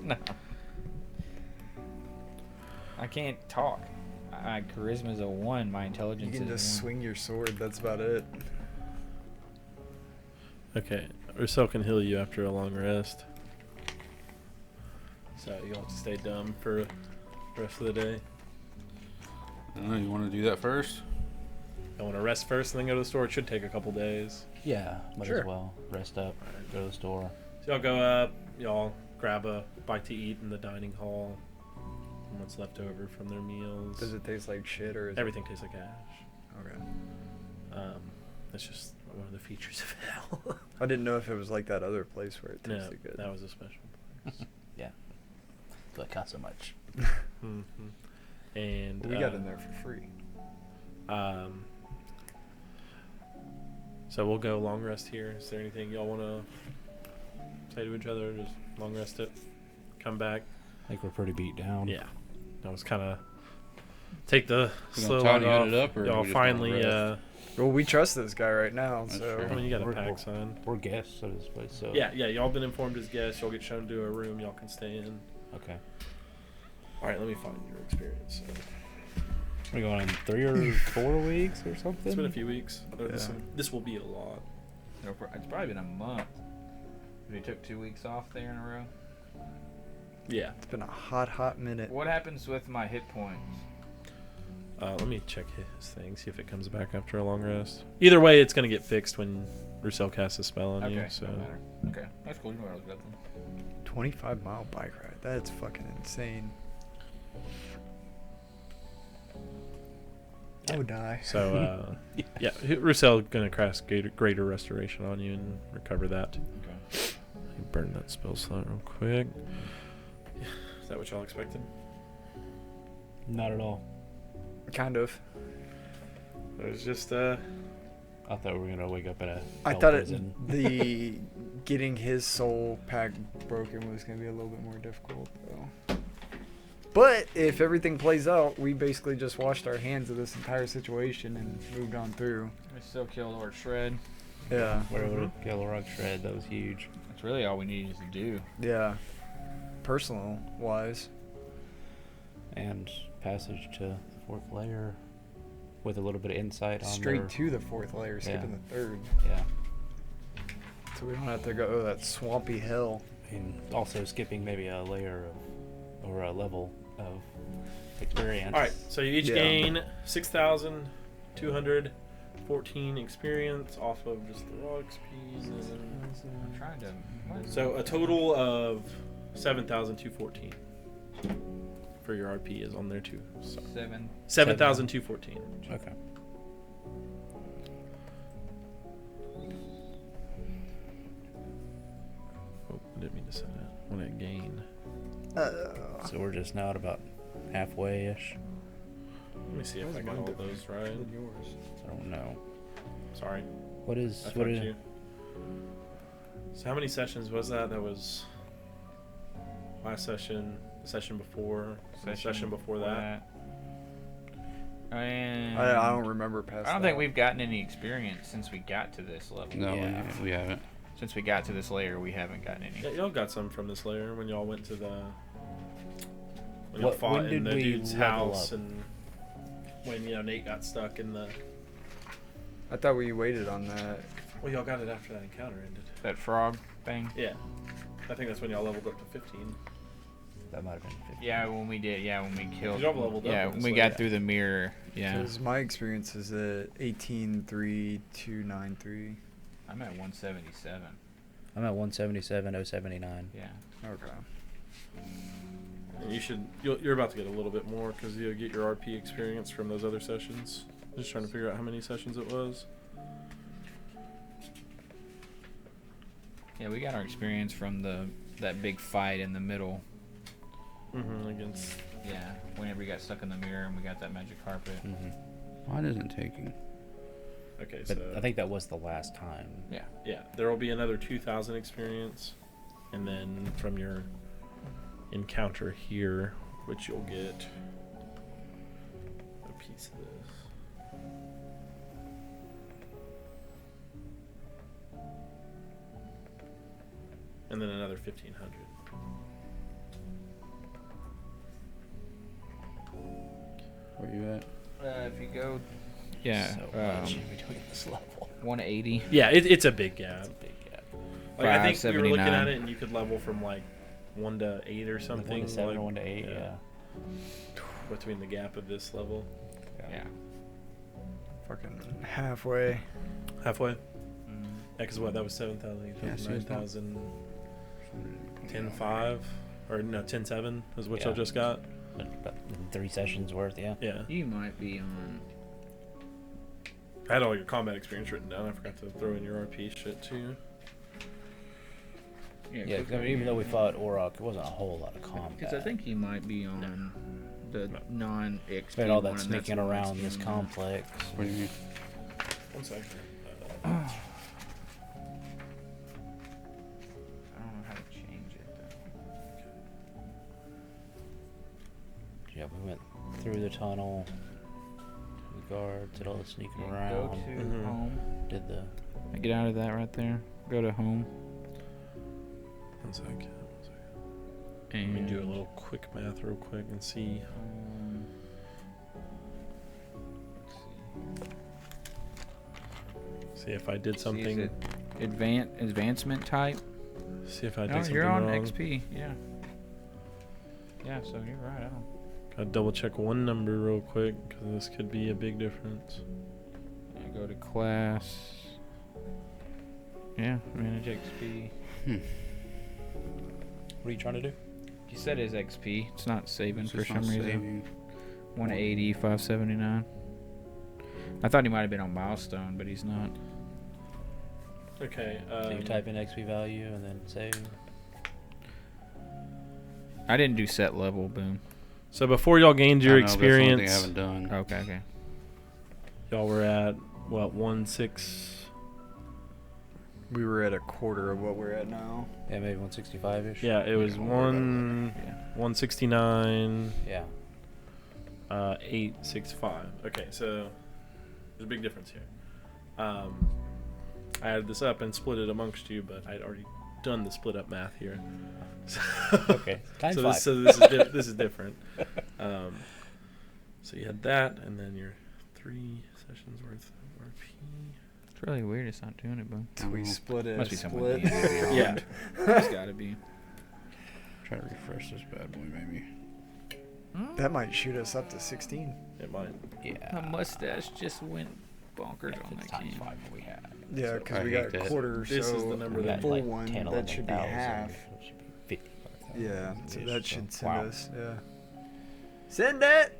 No. I can't talk. My charisma's a 1. My You intelligence can is just 1. swing your sword. That's about it. you. Okay, Roussel can heal you after a long rest. So you'll have to stay dumb for the rest of the day. I don't know, you want to do that first? I want to rest first and then go to the store. It should take a couple days. Yeah, might Sure. as well rest up, go to the store. So y'all go up. Y'all grab a bite to eat in the dining hall. And what's left over from their meals. Does it taste like shit or is Everything tastes like ash. Okay. That's just one of the features of hell. I didn't know if it was like that other place where it No, tasted good. that was a special place. Yeah. So it cost so much. hmm And We got in there for free. So we'll go long rest here. Is there anything y'all want to say to each other? Just long rest it. Come back. I think we're pretty beat down. Yeah. That was kind of take the We slow gonna log tidy off. it up, or Y'all we just wanna finally. rest? Well, we trust this guy right now, That's so fair. I mean, you got a We're- pack sign. We're guests of this place, so. Yeah, y'all been informed as guests. Y'all get shown to a room. Y'all can stay in. Okay. All right, let me find your experience. We're going on 3 or 4 weeks or something? It's been a few weeks. Yeah. This will be a lot. It's probably been a month. We took 2 weeks off there in a row. Yeah. it's been a hot minute. What happens with my hit points? Let me check his thing, see if it comes back after a long rest. Either way, it's gonna get fixed when Roussel casts a spell on you. So doesn't matter. Okay, that's cool. You know where I was going. 25-mile bike ride. That's fucking insane. I would die. So yeah, Roussel gonna cast greater restoration on you and recover that. Okay. You burn that spell slot real quick. Is that what y'all expected? Not at all. Kind of. It was just I thought we were going to wake up in a I hell thought prison. the getting his soul pack broken was going to be a little bit more difficult, though. But if everything plays out, we basically just washed our hands of this entire situation and moved on through. We still killed Lord Shred. Yeah. We're able to kill a rock shred. That was huge. That's really all we needed to do. Yeah. Personal wise. And passage to the 4th layer with a little bit of insight on Straight their- to the 4th layer, skipping the 3rd. Yeah. So we don't have to go that swampy hell. And also skipping maybe a layer of, or a level of experience. all right. So you each Yeah. gain 6,214 experience off of just the raw XP. I'm trying to. So a total of 7,214 for your RP is on there too. So 7,214. Okay. Oh, I didn't mean to say that. When I gain. So we're just now at about halfway-ish. Let me see if I got all those right. I don't know. Sorry, What is I what fucked is you. So how many sessions was that? That was last session, the session before, the session before that. And I don't remember past I don't that. think we've gotten any experience since we got to this level. No, Yeah. we haven't. Since we got to this layer, we haven't gotten any. Yeah, y'all got some from this layer when y'all went to the. When y'all When fought in did the we dude's level house up? and when Nate got stuck in the. I thought we waited on that. Well, y'all got it after that encounter ended. That frog thing. Yeah, I think that's when y'all leveled up to 15. that might have been 50. Yeah, when we did. Yeah, when we killed. Y'all leveled up Yeah, in when this we layer. got through the mirror. Yeah, Because my experience is at 18,3293. I'm at 177. I'm at 177,079. Yeah. Okay. And you should. You're about to get a little bit more because you'll get your RP experience from those other sessions. Just trying to figure out how many sessions it was. Yeah, we got our experience from that big fight in the middle. Against. Yeah, whenever we got stuck in the mirror and we got that magic carpet. Mm-hmm. Mine isn't taking. Okay, But so I think that was the last time. yeah, there will be another 2,000 experience, and then from your encounter here, which you'll get a piece of this. And then another 1,500. Where you at? If you go. Yeah. So much in between this level. 180. Yeah, it's a big gap. It's a big gap. Like I think we were looking 579. at it, and you could level from like 1 to 8 or something. 1 to 7 like- or 1 to 8, yeah. Between the gap of this level. Yeah. Fucking halfway. Halfway? Mm. Yeah, because what? That was 7,000, Yeah, so it's not- 9,000, 10,5, or no, 10,7 is what Yeah. y'all just got. About 3 sessions worth, yeah. Yeah. You might be on. I had all your combat experience written down. I forgot to throw in your RP shit too. Yeah, 'cause I mean, even though we fought Orok, it wasn't a whole lot of combat. Because I think you might be on the non-XP Spent all one, that and that's sneaking why it's around this doing that. complex. What do you mean? 1 second. I don't know how to change it though. Yeah, we went through the tunnel. The guards did all the sneaking Go around. to Mhm. home. Did the Get out of that right there. Go to home. 1 second. And Let me do a little quick math real quick and see. Let's See if I did see. something. Is it advancement type? See if I did No, something you're on wrong. XP. Yeah. Yeah, so you're right. I don't. Gotta double check one number real quick because this could be a big difference. I go to class. Yeah, manage XP. What are you trying to do? You said his XP. It's not saving It's for just some not reason. saving. 180, 579. I thought he might have been on milestone, but he's not. Okay. So you type in XP value and then save. I didn't do set level. Boom. So before y'all gained your I know, that's the only thing I experience, haven't done. Okay. Okay. y'all were at what 1.6. We were at a quarter of what we're at now. Yeah, maybe 165-ish. Yeah, it was Yeah, don't worry about Yeah. 169. Yeah. 865. Okay, so there's a big difference here. I added this up and split it amongst you, but I'd already done the split up math here. So, Okay. Times so 5. this is different. So you had that, and then your 3 sessions worth of RP. It's really weird. It's not doing it, boom. We split it. Must be someone split. being Yeah. It's gotta be. Try to refresh this bad boy, maybe. That might shoot us up to 16. It might. Yeah. My mustache just went bonkers on It's that times game. 5 what we had. Yeah, So because I we hate got a that. quarter, This so is the number We that had full like one, 10, that should be 11,000. half. It should be 55,000. Yeah, so that should send wow. us. Yeah. Send it!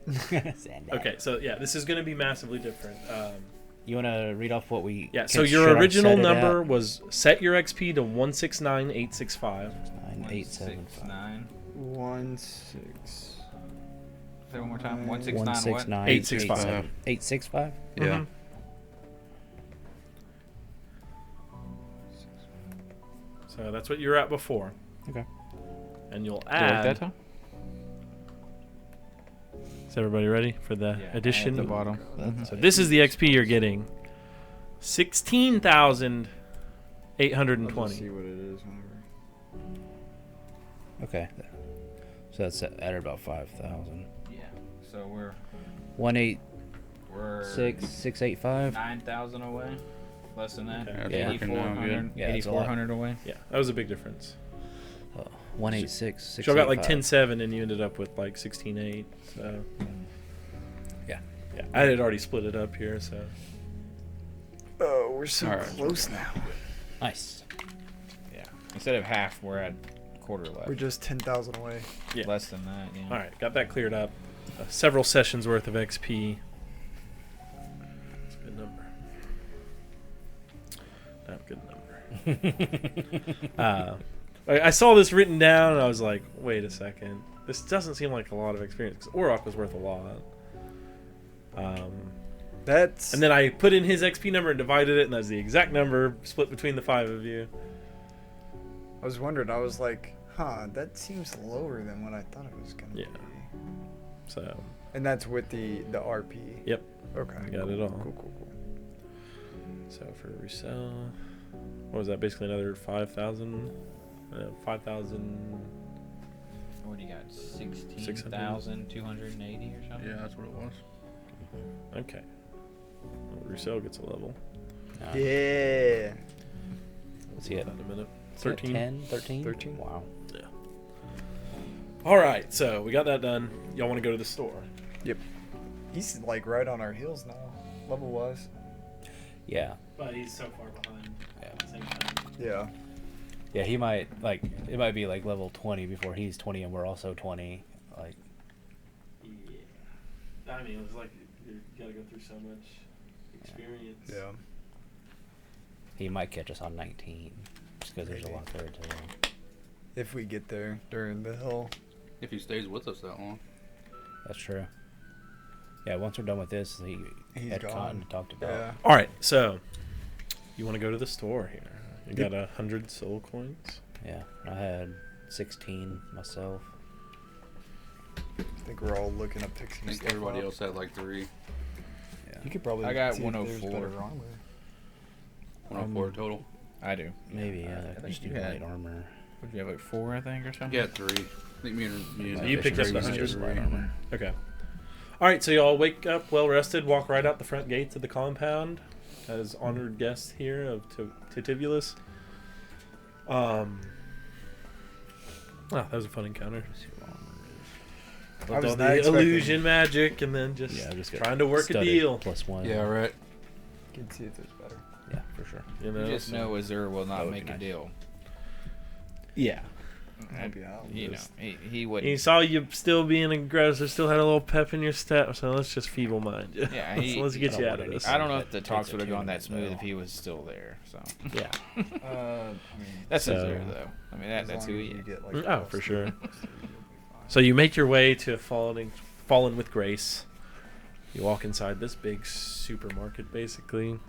Send that. Okay, so yeah, this is going to be massively different. You want to read off what we? Yeah, can- so should your I original set it at? number was set your XP to 169,865. 9875. 1, 6. Say one more time. 169 169 what? 865. 865. Yeah. Mhm. So that's what you were at before. Okay. And you'll Do you like add. that, Tom? Is everybody ready for the addition? At the bottom. So this is the XP you're getting. 16,820. See what it is whenever. Okay. So that's at about 5,000. Yeah. So we're 186,685. 9,000 away. Less than that. Okay. That's Yeah. working now good. Yeah, that's a lot. 8,400 away. Yeah, that was a big difference. 186,685. So I got like 10.7 and you ended up with like 16.8. So Yeah. yeah, I had already split it up here. So Oh, we're so Alright. close now. Nice. Yeah. Instead of half, we're at quarter left. We're just 10,000 away. yeah. Less than that. Yeah. All right, got that cleared up. Several sessions worth of XP. That's a good number. Not a good number. I saw this written down and I was like, wait a second. This doesn't seem like a lot of experience because Orok was worth a lot. That's. And then I put in his XP number and divided it, and that's the exact number split between the 5 of you. I was wondering. I was like, that seems lower than what I thought it was gonna Yeah. be. So And that's with the RP. Yep. Okay. Got it all. Cool. So for resell, what was that? Basically another 5,000. 5,000. What do you got? 16,280 or something? Yeah, that's what it was. Okay. Well, resell gets a level. Yeah. What's he at? About a minute. Is he at 13. 10, 13? 13? Wow. Yeah. All right, so we got that done. Y'all want to go to the store? He's like right on our heels now, level wise. Yeah. But he's so far behind. Yeah. At the same time. Yeah. Yeah, he might, like, it might be like level 20 before he's 20 and we're also 20. Like, Yeah. I mean, it's like you gotta go through so much experience. Yeah. he might catch us on 19. Just because there's a lot there to If we get there during the hill. If he stays with us that long. That's true. Yeah, once we're done with this, He's Ed gone. Cotton talked about. Yeah. All right, so you want to go to the store here? You got 100 soul coins. Yeah, I had 16 myself. I think we're all looking up pixie I think stuff everybody up. else had like 3. Yeah. You could probably I got see if there's 104. better armor. 104 total. I do. Maybe, I yeah. think Just you do had. light armor. What did you have, like 4, I think, or something? Yeah, 3. I think me and You picked up the Trace 100. just light armor. Okay. All right, so y'all wake up well rested, walk right out the front gates of the compound as honored guests here of Titivulus. Wow, that was a fun encounter. I With was all not the expecting- illusion magic and then just, Yeah, just trying to work a studded deal. +1. Yeah, right. Can see if there's better. Yeah, for sure. You You know, just so- know Azur will That not would make be a nice. deal. Yeah. Maybe I'll You know, just- he He wouldn't. saw you still being aggressive, still had a little pep in your step, so let's just feeble mind you. Yeah, let's, he- let's I get don't you out want of any this. I don't know that if the takes talks a would have gone that tournament, smooth if though. he was still there. So Yeah. I mean, that's So- Azur, though. I mean, as that's long who as he you is. get, like, Oh, the for best sure. you'll be fine. So you make your way to Fallen with Grace. You walk inside this big supermarket, basically.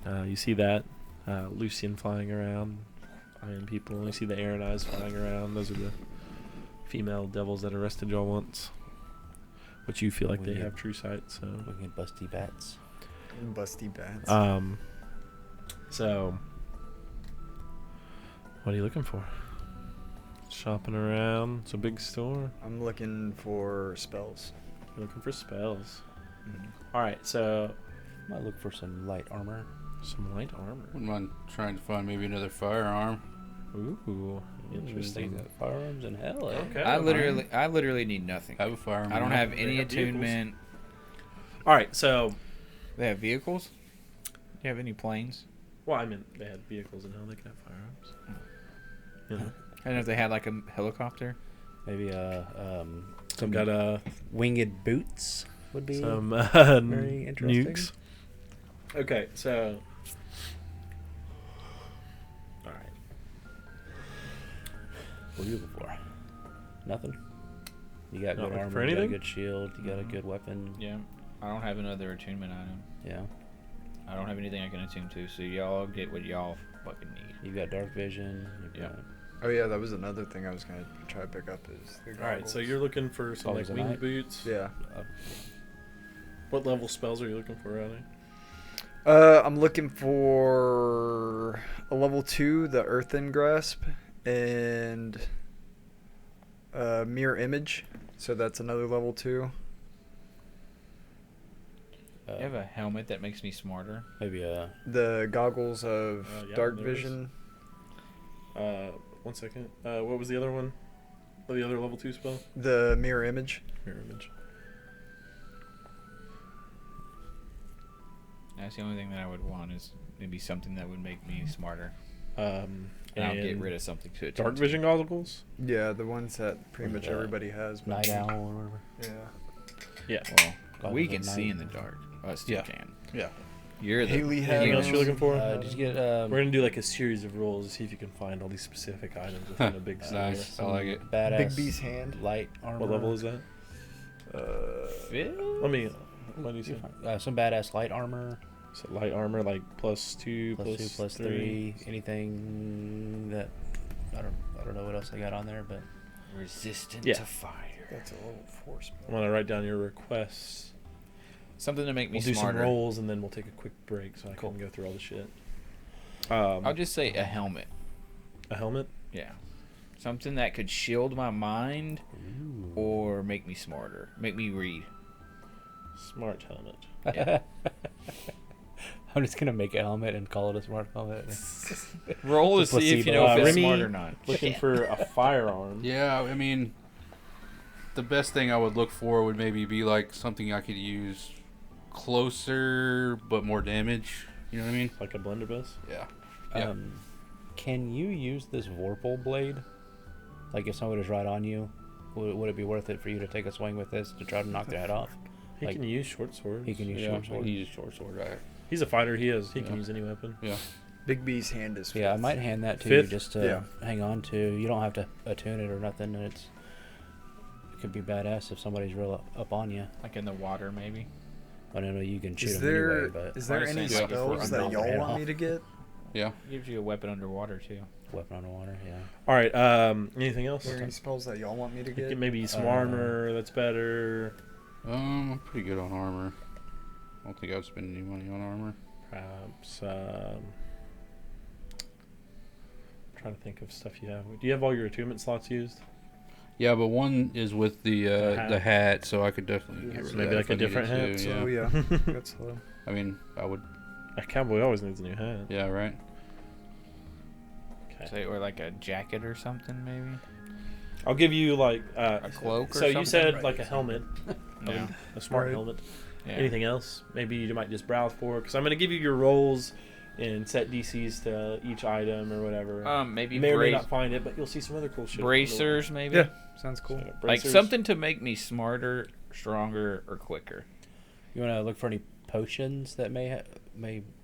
You see that Lucian flying around, eyeing people. You see the Aaron eyes flying around. Those are the female devils that arrested y'all once. Which you feel like they Weird. have true sight. So, Looking at busty bats. Busty bats. so what are you looking for? Shopping around. It's a big store. I'm looking for spells. You're looking for spells. All right, so Might look for some light armor. some light armor. Wouldn't mind trying to find maybe another firearm. Ooh, interesting. Got firearms in hell, eh? Okay. I literally need nothing. Have a firearm. I don't you know? have any have vehicles. attunement. All right, so They have vehicles. Do you have any planes? well, I mean, they had vehicles and hell, they could have firearms. You know, I don't know if they had like a helicopter. Maybe some got winged boots would be. some very interesting. nukes. Okay, so all right, What are you looking for? Nothing. You got Not good looking armor. for You got a anything? good shield. You got a good weapon. Yeah, I don't have another attunement item. Yeah. I don't have anything I can attune to. So y'all get what y'all fucking need. You got dark vision. You've Yeah. got Oh yeah, that was another thing I was gonna try to pick up is the all right. So goggles. you're looking for some like Colors of winged night. boots. Yeah. What level spells are you looking for, Riley? I'm looking for a level 2, the Earthen Grasp, and Mirror Image. So that's another level 2. You have a helmet that makes me smarter. maybe The goggles of Yeah, Dark there is. Vision. 1 second. What was the other one? Oh, the other level 2 spell? The Mirror Image. Mirror image. That's the only thing that I would want is maybe something that would make me smarter. And And I'll get rid of something to it. dark vision goggles. Yeah, the ones that pretty much Yeah. everybody has. but- night owl or whatever. Yeah. Yeah. Well, Goggles we of can see night. in the dark. Us two Yeah. can. Yeah. You're the. Haley has. Anything else you're looking for? Did you get We're gonna do like a series of rolls to see if you can find all these specific items within a big store. Nice. I like it. badass Big B's hand. light armor? What level is that? Phil? Let me. What do you say? Some badass light armor. So light armor, like +2, +2, +3. Anything that I don't know what else I got on there, but Resistant Yeah. to fire. That's a level 4 spell. I'm gonna write down your requests. Something to make me We'll do smarter. some rolls and then we'll take a quick break so I Cool. can go through all the shit. I'll just say a helmet. A helmet. Yeah. Something that could shield my mind or make me smarter. Make me read. Smart helmet. Yeah. I'm just gonna make a helmet and call it a smart helmet. Roll to It's a see if you placebo. know if it's Remy, smart or not. Looking for a firearm. Yeah, I mean, the best thing I would look for would maybe be like something I could use closer but more damage. You know what I mean? Like a blunderbuss. Yeah. Yeah. Can you use this Vorpal blade? Like if somebody was right on you, would it be worth it for you to take a swing with this to try to knock their head off? He Like- can use short swords. He can use Yeah, short sword. he used short sword. Right? He's a fighter. He can Yeah. use any weapon. Yeah. Big B's hand is. Yeah, I fifth. might hand that to Fifth? you just to hang on to. You don't have to attune it or nothing, and it could be badass if somebody's real up on you. Like in the water, maybe. I don't know, you can shoot Is them anyway, there but is there I was any saying, like, if we're spells that under y'all head want off. me to get? Yeah. Gives you a weapon underwater too. weapon underwater, yeah. All right. Anything else? Are there any spells that y'all want me to get? Maybe some armor. That's better. I'm pretty good on armor. I don't think I'd spend any money on armor. Perhaps. Trying to think of stuff you have. Do you have all your attunement slots used? Yeah, but one is with the hat. hat, so I could definitely get rid So of maybe that like if a I needed different hat? to, So yeah. yeah, that's slow. I mean, I would. A cowboy always needs a new hat. Yeah, right. Okay. Say, or like a jacket or something, maybe. I'll give you like A cloak or So you something? said like a helmet, Yeah. a smart Right. helmet. Yeah. Anything else? Maybe you might just browse for because I'm going to give you your rolls and set DCs to each item or whatever. Maybe You may or may not find it, but you'll see some other cool shit. bracers, maybe. Yeah, sounds cool. So, Like bracers. something to make me smarter, stronger, or quicker. You want to look for any potions that may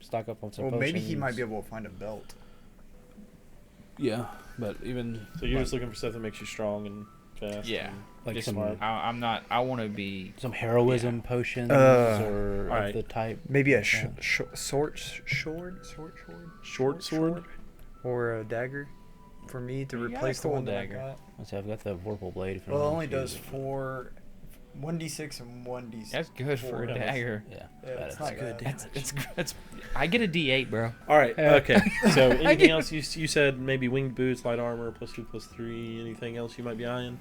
stock up on some Well, potions? maybe he might be able to find a belt. Yeah, but even So you're like, just looking for stuff that makes you strong and fast. Yeah. and like Just some smart. I'm not. I want to be. some heroism potions or of alright. the type. Maybe a Yeah. sword, Short sword. or a dagger for me to You got a replace the cool one that I dagger. got. Let's see, I've got the Vorpal blade. If Well, it anyone only wants does to use 1d6 and 1d6. That's good for a Four. dagger. it. Yeah, Yeah, it's badass. not good. It's. I get a D8, bro. All right. Okay. So anything else? You said maybe winged boots, light armor, +2/+3. Anything else you might be eyeing?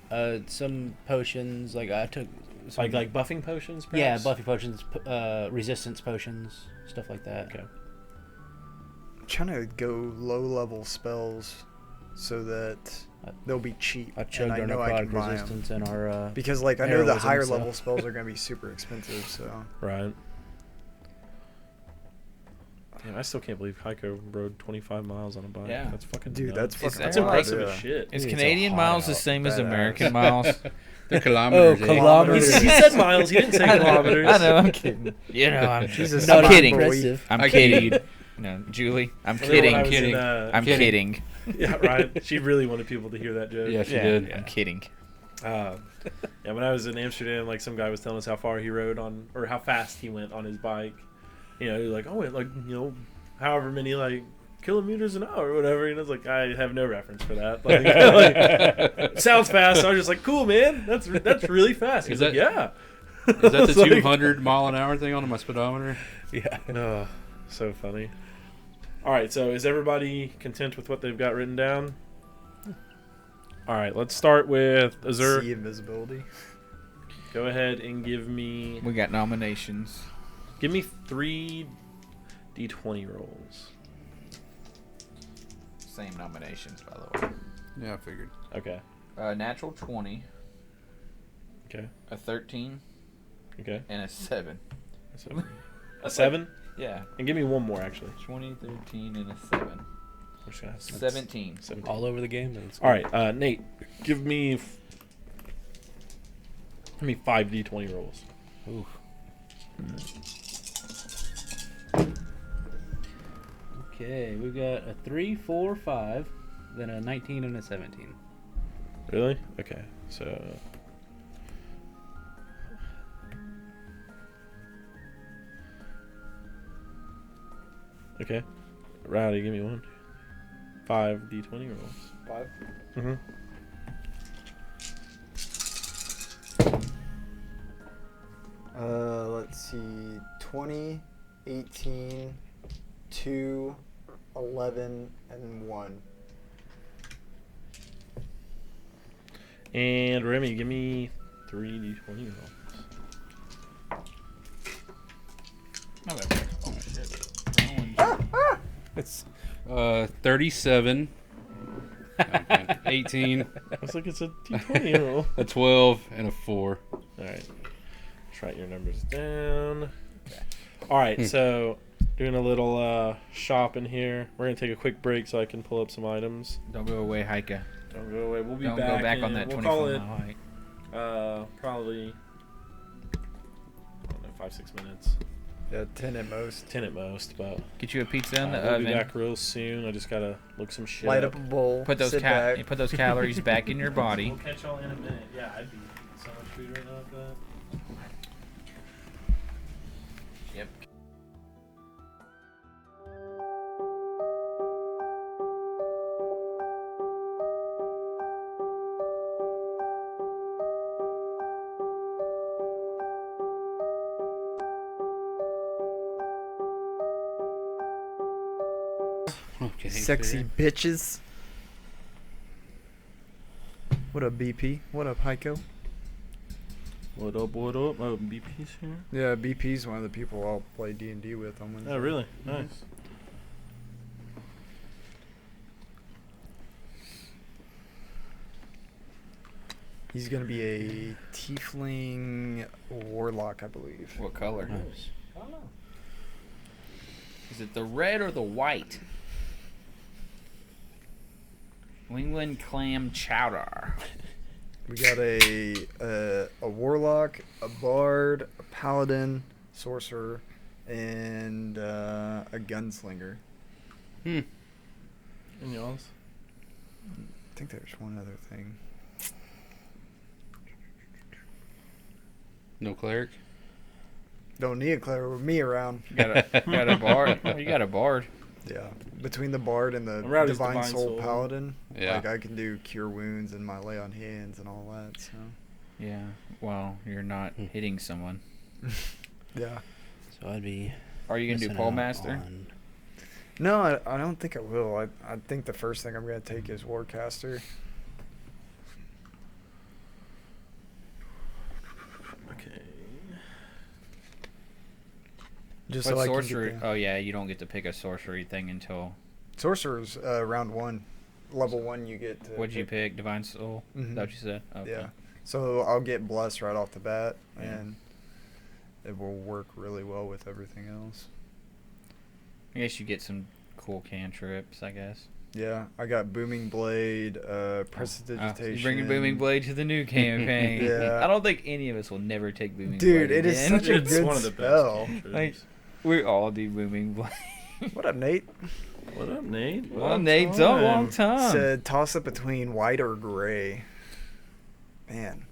Some potions, like I took some, Like buffing potions? yeah, Perhaps? buffy potions, resistance potions, stuff like that. Okay. I'm trying to go low-level spells so that they'll be cheap. I and chugged I our know I can necrotic buy 'em. resistance and our Because, like, I know the heroism, higher so- level spells are going to be super expensive, so... Right. Damn, I still can't believe Heiko rode 25 miles on a bike. Yeah. That's fucking Dude, nuts. that's fucking That's hard, impressive yeah. as shit. Is It's a Canadian hot miles the out. same as Badass. American miles? They're kilometers. eh? kilometers. He said miles. He didn't say kilometers. I know. I'm kidding. You know, I'm Jesus, I'm not kidding. impressive. I'm I kidding. kid. No, Julie. I'm Remember when kidding. I was kidding. in, I'm kidding. Yeah, right. She really wanted people to hear that joke. Yeah, she Yeah, did. I'm kidding. Yeah, when I was in Amsterdam, like some guy was telling us how far he rode on, or how fast he went on his bike. You know, he was like, oh, like, you know, however many like kilometers an hour or whatever. And I was like, I have no reference for that. Like, sounds fast. So I was just like, cool, man. That's really fast. He's Is like, yeah. Is that the It's like- 200 mile an hour thing on my speedometer? Yeah. Oh, so funny. All right, so is everybody content with what they've got written down? All right, let's start with Azur. See invisibility. Go ahead and give me We got nominations. 3 d20 rolls. Same nominations, by the way. Yeah, I figured. Okay. Natural 20, Okay. a 13, Okay. and a 7. So, a 7, Yeah. and give me one more actually. 20, 13, and a 7. We're just gonna have 17. 17. All over the game. Then it's All right, Nate, give me 5 d20 rolls. Oof. Okay, we've got a 3, 4, 5, then a 19 and a 17. Really? Okay. So. Okay. Rowdy, give me one. 5 d20 rolls. 5. Mm-hmm. Let's see. 20, 18, 2, 11, and 1. And Remy, give me 3 d20 rolls. Oh, shit. It's 37, Okay. 18, Looks like it's a D20 roll. a 12, and a 4. All right. Let's write your numbers down. All right, so doing a little shopping here. We're going to take a quick break so I can pull up some items. Don't go away, Heike. Don't go away. We'll be Don't back. go back on in- that we'll call 24-mile hike. it probably, I don't know, 5-6 minutes. Yeah, 10 at most. 10 at most, but Get you a pizza in the we'll oven. be back real soon. I just got to look some shit Light up a bowl. Put those sit back. put those calories back in your body. We'll catch y'all in a minute. Yeah, I'd be eating so much food right now after that. Yep. Okay. Sexy fair. bitches. What up, BP? What up, Heiko? What up, what up? Oh, BP's here? Yeah, BP's one of the people I'll play D&D with on Wednesday. Oh, really? Nice. He's gonna be a tiefling warlock, I believe. What color? Nice. I don't know. Is it the red or the white? New England clam chowder. We got a warlock, a bard, a paladin, sorcerer, and a gunslinger. Hmm. And y'all's? I think there's one other thing. No cleric? Don't need a cleric with me around. Got a bard. Oh, you got a bard. Yeah, between the bard and the I'm right as divine, Divine soul, Soul. paladin, Yeah. like I can do cure wounds and my lay on hands and all that. So Yeah. Well, you're not hitting someone. yeah. So I'd be. Are you gonna do missing pole out master? on- No, I don't think I will. I think the first thing I'm gonna take is warcaster. Okay. Just What so I can sorcery? get the Oh yeah, you don't get to pick a sorcery thing until. sorcerer's round 1, level 1. You get. To What'd you pick? Divine soul. Is Mhm. that what you said? Okay. Yeah. So I'll get blessed right off the bat, Yeah. and it will work really well with everything else. I guess you get some cool cantrips. I guess. Yeah, I got booming blade, prestidigitation. You're bringing booming blade to the new campaign. Yeah. I don't think any of us will never take booming blade. Dude, it is again. such a It's good one of the spell. best cantrips. Like, we all do booming blade. What up, Nate? What up, Nate? Well, Nate's a long time. Said toss up between white or gray. Man,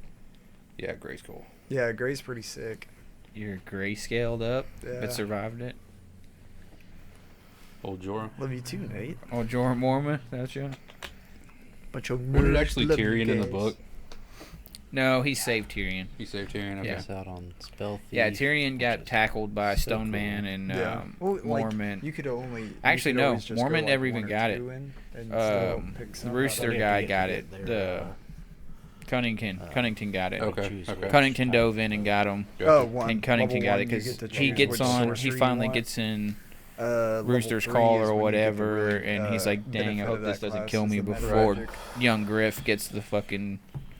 Yeah, gray's cool. yeah, gray's pretty sick. You're grayscaled up, Yeah. but survived it. Old Jorah. Love you too, Nate. Oh, Jorah Mormon, that's you. But your Wasn't it actually Tyrion in the book? No, he saved Tyrion. He saved Tyrion. Okay. Yeah. Miss out on spell thief. Yeah, Tyrion got which is tackled by so Stone cool. Man and Yeah. Well, like, Mormon. you could only. Actually, you could no, always just Mormon go, never like, even 1 or got it. 2 in and still pick The some up. Rooster They guy have to got get it. their, The Cunnington got it. Okay. choose Okay. which Cunnington type. dove in and got him. Oh, one. And Cunnington Level got 1, it you because get to he choose gets which on. sorcery He you finally want. gets in Level Rooster's 3 Call is or when you get the whatever, really, and he's like, "Dang, I benefit hope of this that doesn't class kill is me the meta before magic. young Griff gets the fucking."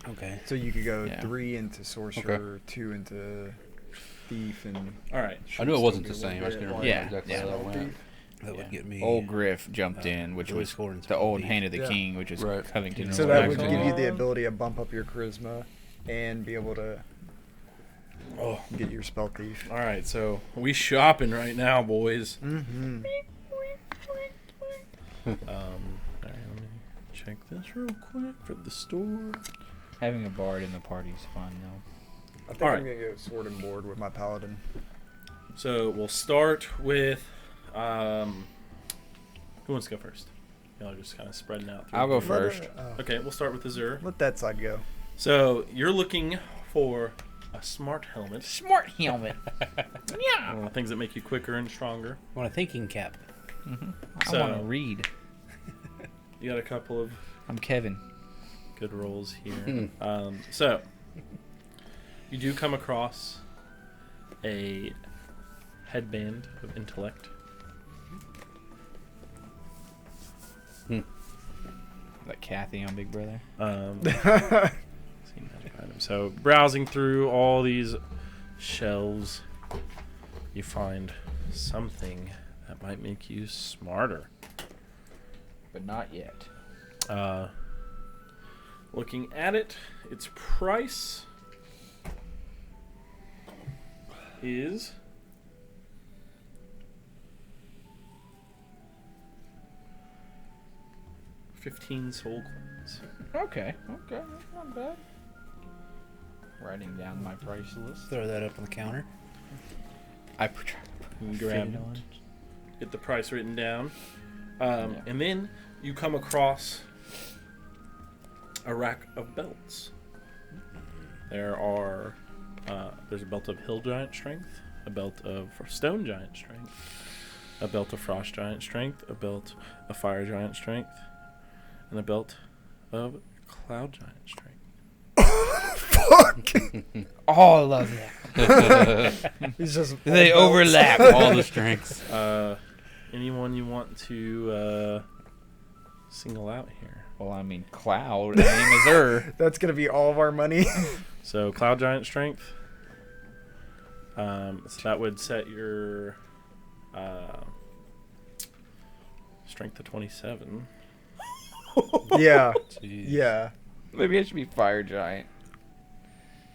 Okay. So you could go Yeah. 3 into sorcerer, 2 into thief, and All right. I knew it wasn't the same. I just didn't remember Yeah, exactly yeah. how that Spell went. thief. That would get me. Old Griff jumped in, which really was scoring the spell old thief. Hand of the Yeah. King, which is Right. Covington. So or that would whatever. give you the ability to bump up your charisma and be able to get your spell thief. All right, so we shopping right now, boys. Mm-hmm. All right, let me check this real quick for the store. Having a bard in the party is fun, though. I think Alright. I'm gonna go sword and board with my paladin. So we'll start with who wants to go first? Y'all are just kind of spreading out. through I'll go the- first. Okay, we'll start with Azur. Let that side go. So you're looking for a smart helmet. Smart helmet. Yeah. Things that make you quicker and stronger. I want a thinking cap. I So- want to read. You got a couple of I'm Kevin. good rolls here. So you do come across a headband of intellect. Like Kathy on Big Brother. See magic items. So browsing through all these shelves, you find something that might make you smarter. But not yet. Looking at it, its price is 15 soul coins. Okay, that's not bad. Writing down my price list. Throw that up on the counter. I You can grab it, get the price written down, and then you come across a rack of belts. There's a belt of hill giant strength, a belt of stone giant strength, a belt of frost giant strength, a belt of fire giant strength, and a belt of cloud giant strength. Fuck. Oh, I love that. He's just They all overlap. All the strengths. Anyone you want to single out here? Well, I mean, Cloud and Azur. That's gonna be all of our money. So cloud giant strength. So that would set your strength to 27. Yeah. Jeez. Yeah. Maybe I should be Fire Giant.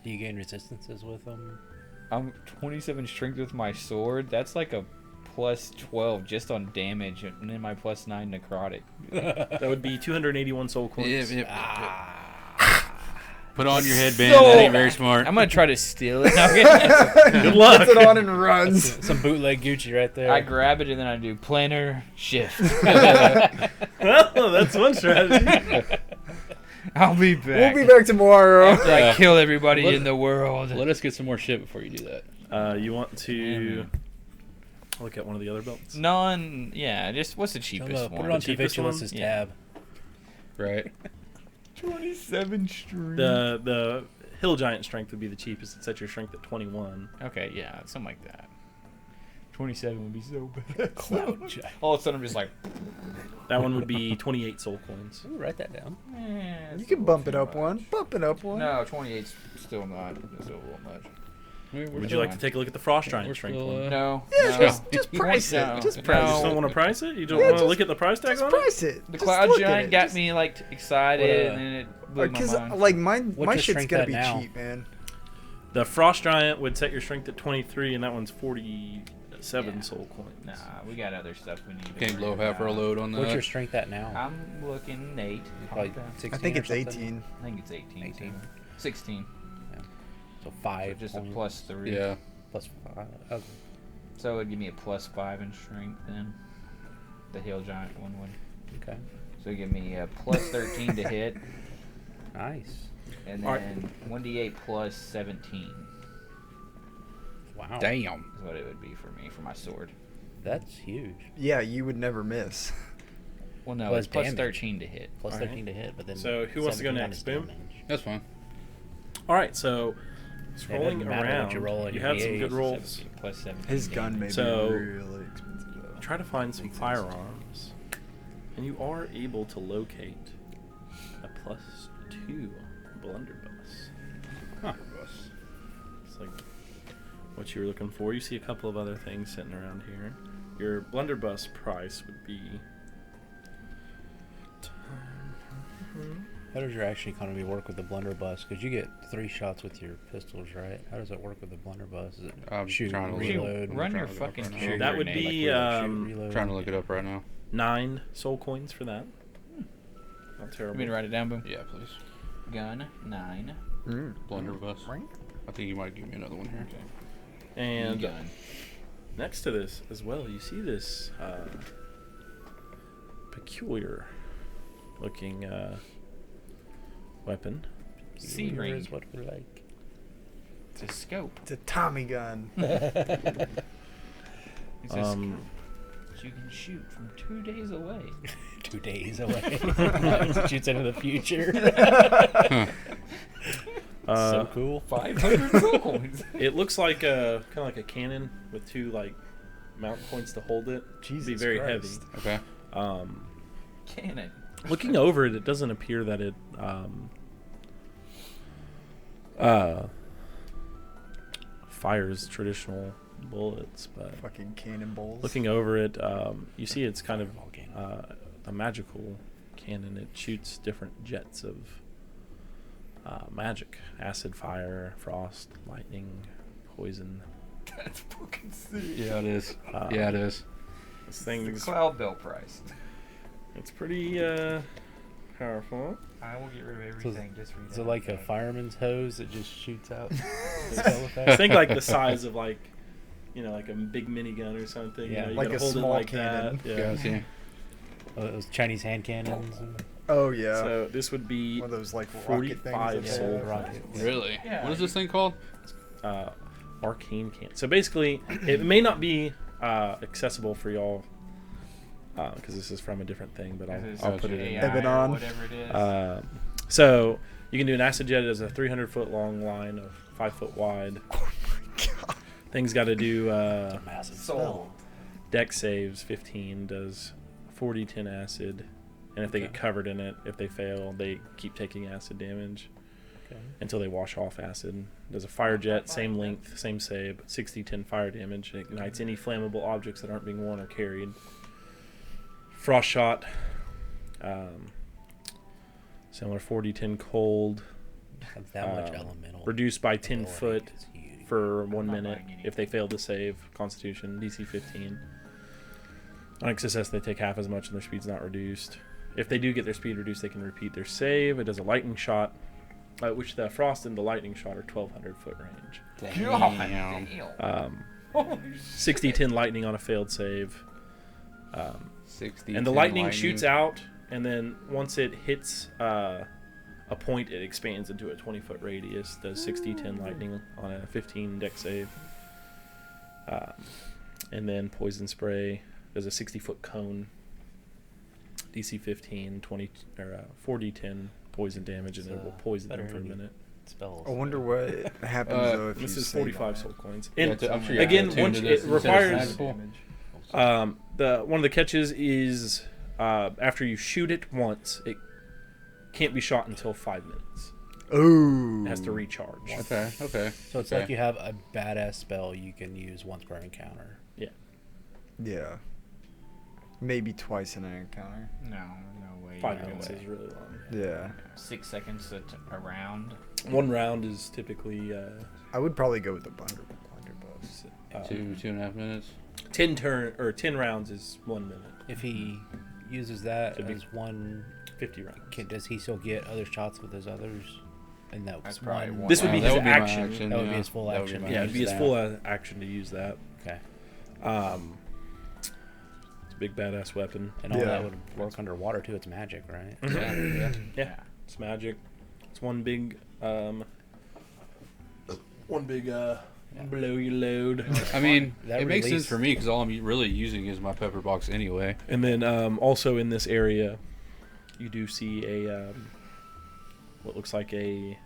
Do you gain resistances with them? I'm 27 strength with my sword. That's like a plus 12 just on damage, and then my plus 9 necrotic. That would be 281 soul coins. Put on your headband. So- That ain't very smart. I'm gonna try to steal it. Okay. Good luck. Puts it on and runs. Some bootleg Gucci right there. I grab it and then I do planar shift. Well, that's one strategy. I'll be back. We'll be back tomorrow. After I Yeah. kill everybody Let- in the world. Let us get some more shit before you do that. You want to look at one of the other belts? Just what's the Tell cheapest them, one? put it on cheapest Titivulus' one? tab. Right. 27 strength. The hill giant strength would be the cheapest. It sets your strength at 21. Okay, yeah, something like that. 27 would be so bad. Cloud giant. All of a sudden, I'm just like, That one would be 28 soul coins. Ooh, write that down. You can bump it up one. Bump it up one. No, 28's still not. That's still a little much. Would you like to take a look at the frost giant We're strength still, one? No. Yeah, no. just price it. No, Just You price just it. don't want to price it? You don't Yeah, want to just- look at the price tag Just on price it. The Just cloud look at giant it. got Just- me like excited, What, and then it blew my Because mind. like What's my your shit's strength gotta at be now? cheap, man. it? The frost giant would set your strength at 23, and that one's 47 Yeah. soul coins. Nah, we got other stuff we need. to Can't blow worry half our about. load on that. What's your strength at now? I'm looking 8. Like Okay. 16 I think or it's something? 18. I think it's 18. 18. too. 16. So So 5 just a points. plus 3. Yeah. Plus 5. Okay. So it would give me a plus 5 in strength then. The hill giant one would. Okay. So it'd give me a plus 13 to hit, Nice. and Alright. then 1d8 plus 17 Wow. Damn. is what it would be for me for my sword. That's huge. Yeah, you would never miss. Well, no, Well, it's it's plus damage. 13 to hit. Plus Alright. 13 to hit, but then. So who wants to go 17 next? minus Boom? damage. That's fine. All right, so doesn't scrolling matter what around, you roll on you your had some D8. good rolls. 17 plus 17. His gun may So- be really expensive though. Try to find some firearms, and you are able to locate a +2 blunderbuss. Huh. It's like what you were looking for. You see a couple of other things sitting around here. Your blunderbuss price would be. How does your action economy work with the blunderbuss? Because you get 3 shots with your pistols, right? How does that work with the blunderbuss? Is it I'm shoot, trying to reload? Run your trying to look fucking up right now. trigger That would name. be reload. Trying to look it up right now. 9 soul coins for that. Not You terrible. mean to write it down, Boom? Yeah, please. Gun 9. Blunderbuss. I think you might give me another one here. And gun. next to this as well, you see this peculiar looking weapon. C Here ring. is what we like. It's a scope. It's a Tommy gun. It's a Um, scope that you can shoot from 2 days away. 2 days away. Shoots into the future. So cool. 500 soul coins. It looks like a kind of like a cannon with 2 like mount points to hold it. Jesus Be very Christ. Okay. heavy. Cannon. Looking over it, it doesn't appear that it fires traditional bullets, but Fucking cannonballs. looking over it, you see it's kind of a magical cannon. It shoots different jets of magic: acid, fire, frost, lightning, poison. That's fucking sick. Yeah, it is. Uh, Yeah, it is. This The thing's Cloud Bell price. it's pretty powerful. I will get rid of everything. Just read Is it like a fireman's hose that just shoots out? I think like the size of like a big minigun or something. Yeah, you like gotta a hold it small like cannon. that. Yeah, I see. Those Chinese hand cannons. And Oh yeah. So this would be One of those like rocket 45 things. that they soul have. rockets. Really? Yeah. What is this thing called? Arcane cannon. So basically, it may not be accessible for y'all because this is from a different thing, but I'll put it in. Evan. Whatever it is. So you can do an acid jet as a 300-foot long line of 5 foot wide. Thing's got to do massive Sold. deck saves 15, does 40-10 acid, and if they get covered in it, if they fail, they keep taking acid damage until they wash off acid. Does a fire jet, same length, same save, 60-10 fire damage. It ignites any flammable objects that aren't being worn or carried. Frost shot, similar 40-10 cold, Have that much elemental. reduced by 10 ability foot is huge. for 1 not minute buying any. if they fail to save Constitution, DC 15. On success, they take half as much and their speed's not reduced. If they do get their speed reduced, they can repeat their save. It does a lightning shot, which the frost and the lightning shot are 1,200 foot range. Damn. 60-10 lightning on a failed save. 60. And the lightning shoots out, and then once it hits a point, it expands into a 20-foot radius. Does 60-10 lightning on a 15 deck save. And then poison spray does a 60-foot cone. DC 15, 20 or 40-10 poison damage, and it will poison them for a minute. Spells. I wonder what happens though if This you is save 45 on soul it. coins. Yeah, And I'm sure you have again, to attune once to this it instead of requires magical. the one of the catches is after you shoot it once, it can't be shot until 5 minutes. Ooh. It has to recharge. Okay, okay. So it's okay. like you have a badass spell you can use once per encounter. Yeah. Maybe twice in an encounter. No way. 5 No minutes way. is really long. Yeah. 6 seconds a round. 1 round is typically I would probably go with the blunderbuss. 2.5 minutes. 10 rounds is 1 minute. If he uses that Should be- as one, 50 rounds. does he still get other shots with his others? And that That's was probably one. one. This would be that his would my action. That would be yeah. his full That would action. my Yeah, it'd be his Use full that. action to use that. Okay. It's a big badass weapon. And all Yeah. that would work underwater too. It's magic, right? Yeah, yeah. Yeah, it's magic. It's one big blow you load. I mean, That it makes sense release- for me because all I'm really using is my pepper box anyway. And then also in this area, you do see a what looks like a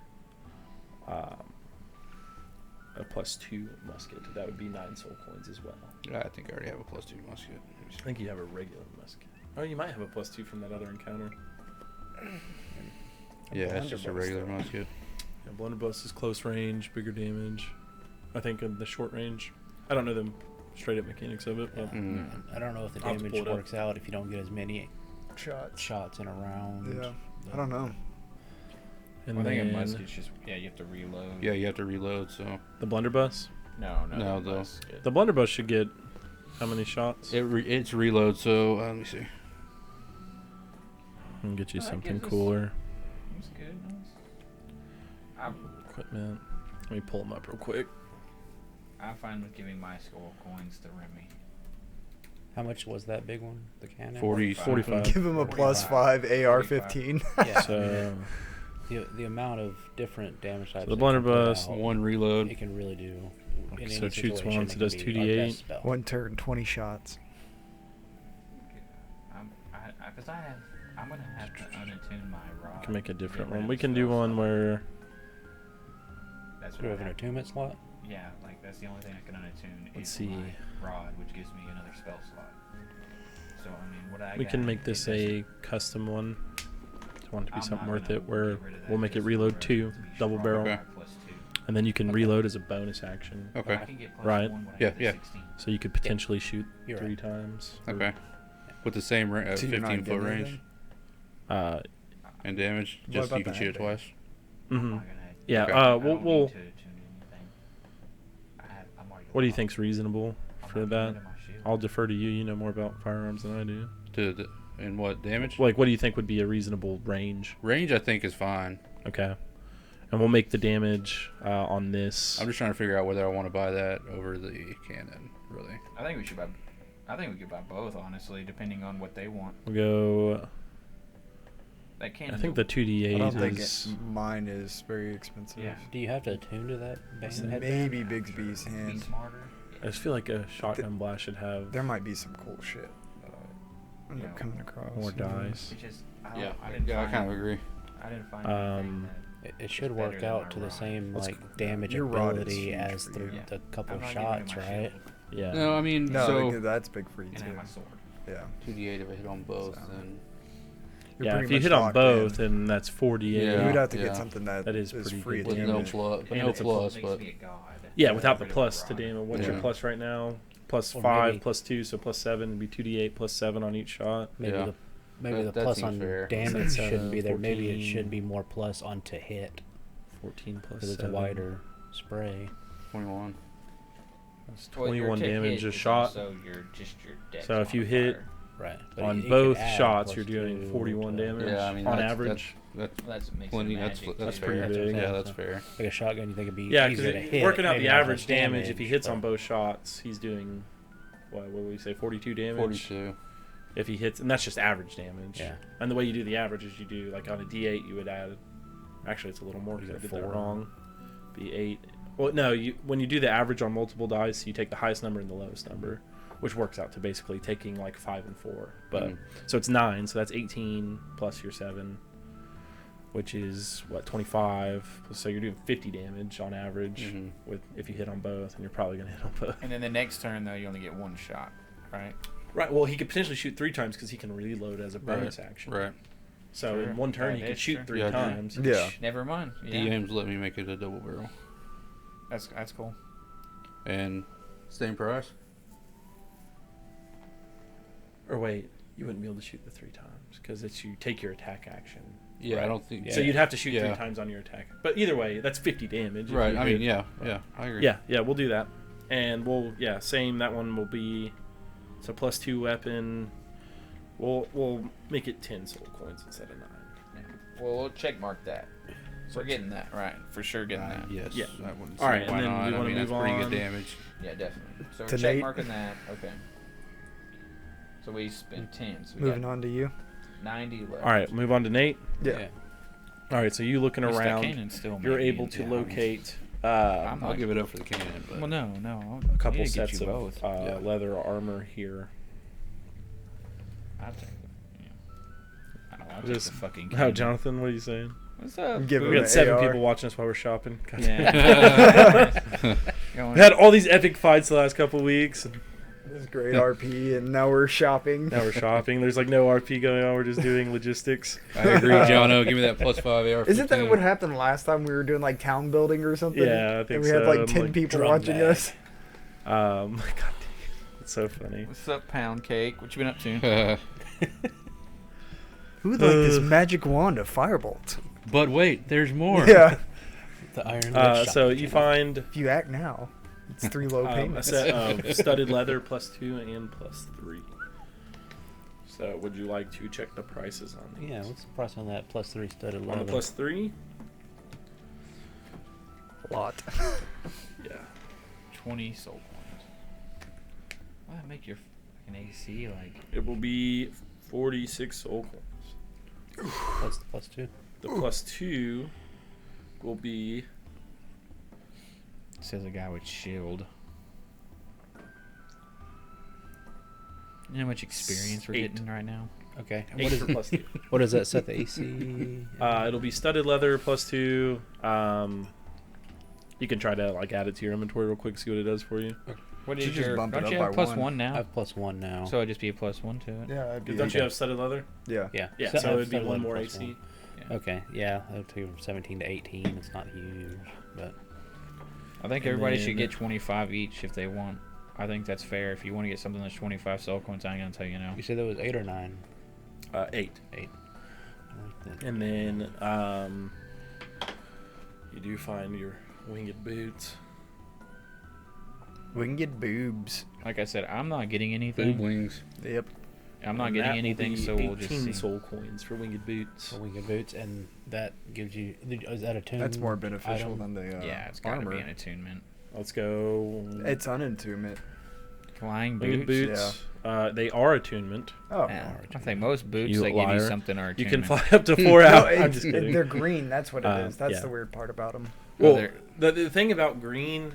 +2 musket. That would be 9 soul coins as well. Yeah, I think I already have a +2 musket. I think you have a regular musket. Oh, you might have a +2 from that other encounter. Yeah, it's just a regular musket. Yeah, blunderbuss is close range, bigger damage. I think in the short range. I don't know the straight up mechanics of it, but Mm. I don't know if the I'll have to damage pull it up. works out if you don't get as many Shots. shots in a round. Yeah. I don't know. and I think a then musket's just you have to reload. Yeah, you have to reload, so the blunderbuss. No, No, the the- musket. The blunderbuss should get how many shots? it's reload. So let me see. And get you Oh, that something gives us- cooler. That's good. Equipment. Let me pull them up real quick. I'm fine with giving my skull coins to Remy. How much was that big one? The cannon? 45. Give him a 45. +5 AR-15. Yeah. So The amount of different damage types. the it can put blunderbuss, out, One reload. It can really do. Okay, In so any it shoots situation, once, it can does be 2d8. our best spell. One turn, 20 shots. I'm gonna have to unattune my rod. we can make a different Get rid one. of We the can do spell one slot. where That's Do we what have I an attunement slot? Yeah, like that's the only thing I can unattune Let's is see. my rod, which gives me another spell slot. So I mean, what I We got, can make this a custom one. If you want it to be something worth it, where we'll make it reload 2, double barrel, Okay. and then you can reload as a bonus action. Okay. I can get Right. +1 when I Yeah, get to yeah. 16. So you could potentially shoot You're 3 right. times. or, Okay. With the same So you're not 15 foot getting range anything? and damage, What just about you can the shoot it headband? twice. I'm Mhm. not gonna- Yeah. Okay. I We'll. don't we'll need to tune anything. I'm already what do you low. think's reasonable I'm for not that? getting rid of my shield. I'll defer to you. You know more about firearms than I do. And what damage? Like, what do you think would be a reasonable range? Range, I think, is fine. Okay. And we'll make the damage on this. I'm just trying to figure out whether I want to buy that over the cannon, really. I think we should buy. I think we could buy both, honestly, depending on what they want. We'll go. That can. I think the I 2d8 don't think is. mine is very expensive. Yeah. Do you have to attune to that band headband? Maybe Bigsby's Be hand. smarter. I just feel like a shotgun blast should have There might be some cool shit that I end up Yeah. coming across. more dice. It's just. I don't, Yeah, I didn't I find, kind of agree. I didn't find Um, anything It is should better work than out my to the rod. same Let's- like damage Your rod is ability huge as for the, you. Yeah. the couple I'm not shots, getting rid of my right? shield Yeah. No, I mean, No, so that's big for you and I too. have my sword. Yeah. 2d8 if I hit on both, So. then You're Yeah, pretty if you much hit on locked both, in. then that's 48. Yeah. You would have to yeah. get something that That is is pretty free good of with damage. no plus, but And no it's a plus, Makes but me a god. Yeah, without the Rid of plus my to rod. damage. What's Yeah. your plus right now? Plus Or 5, maybe- plus 2, so plus 7 would be 2d8 plus 7 on each shot. Maybe Yeah. the maybe That the plus seems on fair. damage That's, shouldn't be there. Maybe it 14. should be more plus on to hit 14 plus because it's a 7. wider spray. 21. That's Well, your 21 to damage hit a is shot. also your dex So if you hit modifier. Right. But on you could both add shots, plus you're doing 2 41 to- damage Yeah, I mean, on that's- average. That's That's what makes plenty. it That's magic, that's too. pretty fair. big. Yeah, that's fair. Like a shotgun, you think it'd be Yeah, easier to because hit. working out maybe the not as average much damage, if he hits but- on both shots, he's doing, what would we say, 42 damage? 42. If he hits, and that's just average damage. Yeah. And the way you do the average is you do, like on a d8, you would add, actually it's a little more because I Is it did that 4? wrong. Be 8. Well, no, when you do the average on multiple dice, you take the highest number and the lowest number, which works out to basically taking like 5 and 4. But Mhm. so it's 9, so that's 18 plus your 7, which is what, 25. So you're doing 50 damage on average Mhm. with if you hit on both, and you're probably gonna hit on both. And then the next turn though, you only get one shot, right? Right. Well, he could potentially shoot 3 times because he can reload as a bonus action. Right. So Sure. in one turn, Right, he could that's shoot true. 3 Yeah, times. Yeah. Never mind. Yeah, DMs let me make it a double barrel. that's cool. And same price? Or wait, you wouldn't be able to shoot the 3 times because it's you take your attack action. Yeah, Right. I don't think. So you'd have to shoot 3 Yeah. times on your attack. But either way, that's 50 damage. if Right. you I mean, hit. yeah, I agree. Yeah, we'll do that. And same. That one will be so plus 2 weapon. We'll make it 10 soul coins instead of 9. Well, we'll check mark that. So we're getting that right for sure. Getting that. Yes. Yeah. I wouldn't All see right, why and then not. we I wanna mean, that's move pretty on. good damage. Yeah, definitely. So we're To check Nate. marking that. Okay. So we spent 10. So we Moving got on to you. 90 left. All right, move on to Nate. Yeah. All right, so you looking At least that around, cannon's still you're maybe- able to yeah, locate I'm I'll not- give it up for the cannon, but Well, no. a couple need to get sets you of both. Yeah. leather armor here. I'll take it. Yeah. I'll Just- take the fucking How, cannon. Jonathan? What are you saying? What's up? Give We him got an 7 AR. people watching us while we're shopping. God. Yeah. Going- We had all these epic fights the last couple weeks. And This is great RP, and now we're shopping. now we're shopping. There's like no RP going on. We're just doing logistics. I agree, Jono. Give me that +5 AR. Isn't that what happened last time we were doing like town building or something? Yeah, I think and we had so. like 10 Like, people drum watching bag. us. God dang, it's so funny. What's up, pound cake? What you been up to? to? Who would like this magic wand of firebolt? But wait, there's more. Yeah. The iron So you find If you act now, it's 3 low a payments. set of studded leather +2 and +3. So would you like to check the prices on these? Yeah, what's the price on that +3 studded On leather? the +3? A lot. Yeah. 20 soul coins. Why that make your fucking AC like? It will be 46 soul coins. What's the +2? The +2 will be Says a guy with shield. You know how much experience we're 8. getting right now? Okay. 8 What is for +2. what does that set the AC? It'll be studded leather +2. You can try to like add it to your inventory real quick, see what it does for you. What You is just your? bump it Don't up you by have plus one. one I now? have +1 now. So it'd just be a +1 to it. Yeah, I'd be Don't you have studded leather? Yeah. yeah. Yeah, So I so have it'd be studded one leather more plus AC. one. Okay, yeah, that'll take it from 17 to 18. It's not huge, but I think And everybody then- should get 25 each if they want. I think that's fair. If you want to get something that's 25 soul coins, I ain't gonna tell you no. you said there was 8 or 9. 8. 8. I like that. And then you do find your winged boots. Winged boobs. Like I said, I'm not getting Boob anything. wings. Yep. I'm not And getting that will anything, be so we'll just 18 see. soul coins for winged boots. For winged boots, and that gives you. Is that a tune? That's more beneficial item? than the Yeah, it's got to armor. be an attunement. Let's go. It's unentombment. Flying winged boots. boots. They are attunement. Oh. Yeah, I think most boots You they give you liar. something are You can attunement. fly up to 4 No, hours. I'm it's- just kidding. they're green. That's what it is. That's yeah. the weird part about them. Well, they're- the thing about green,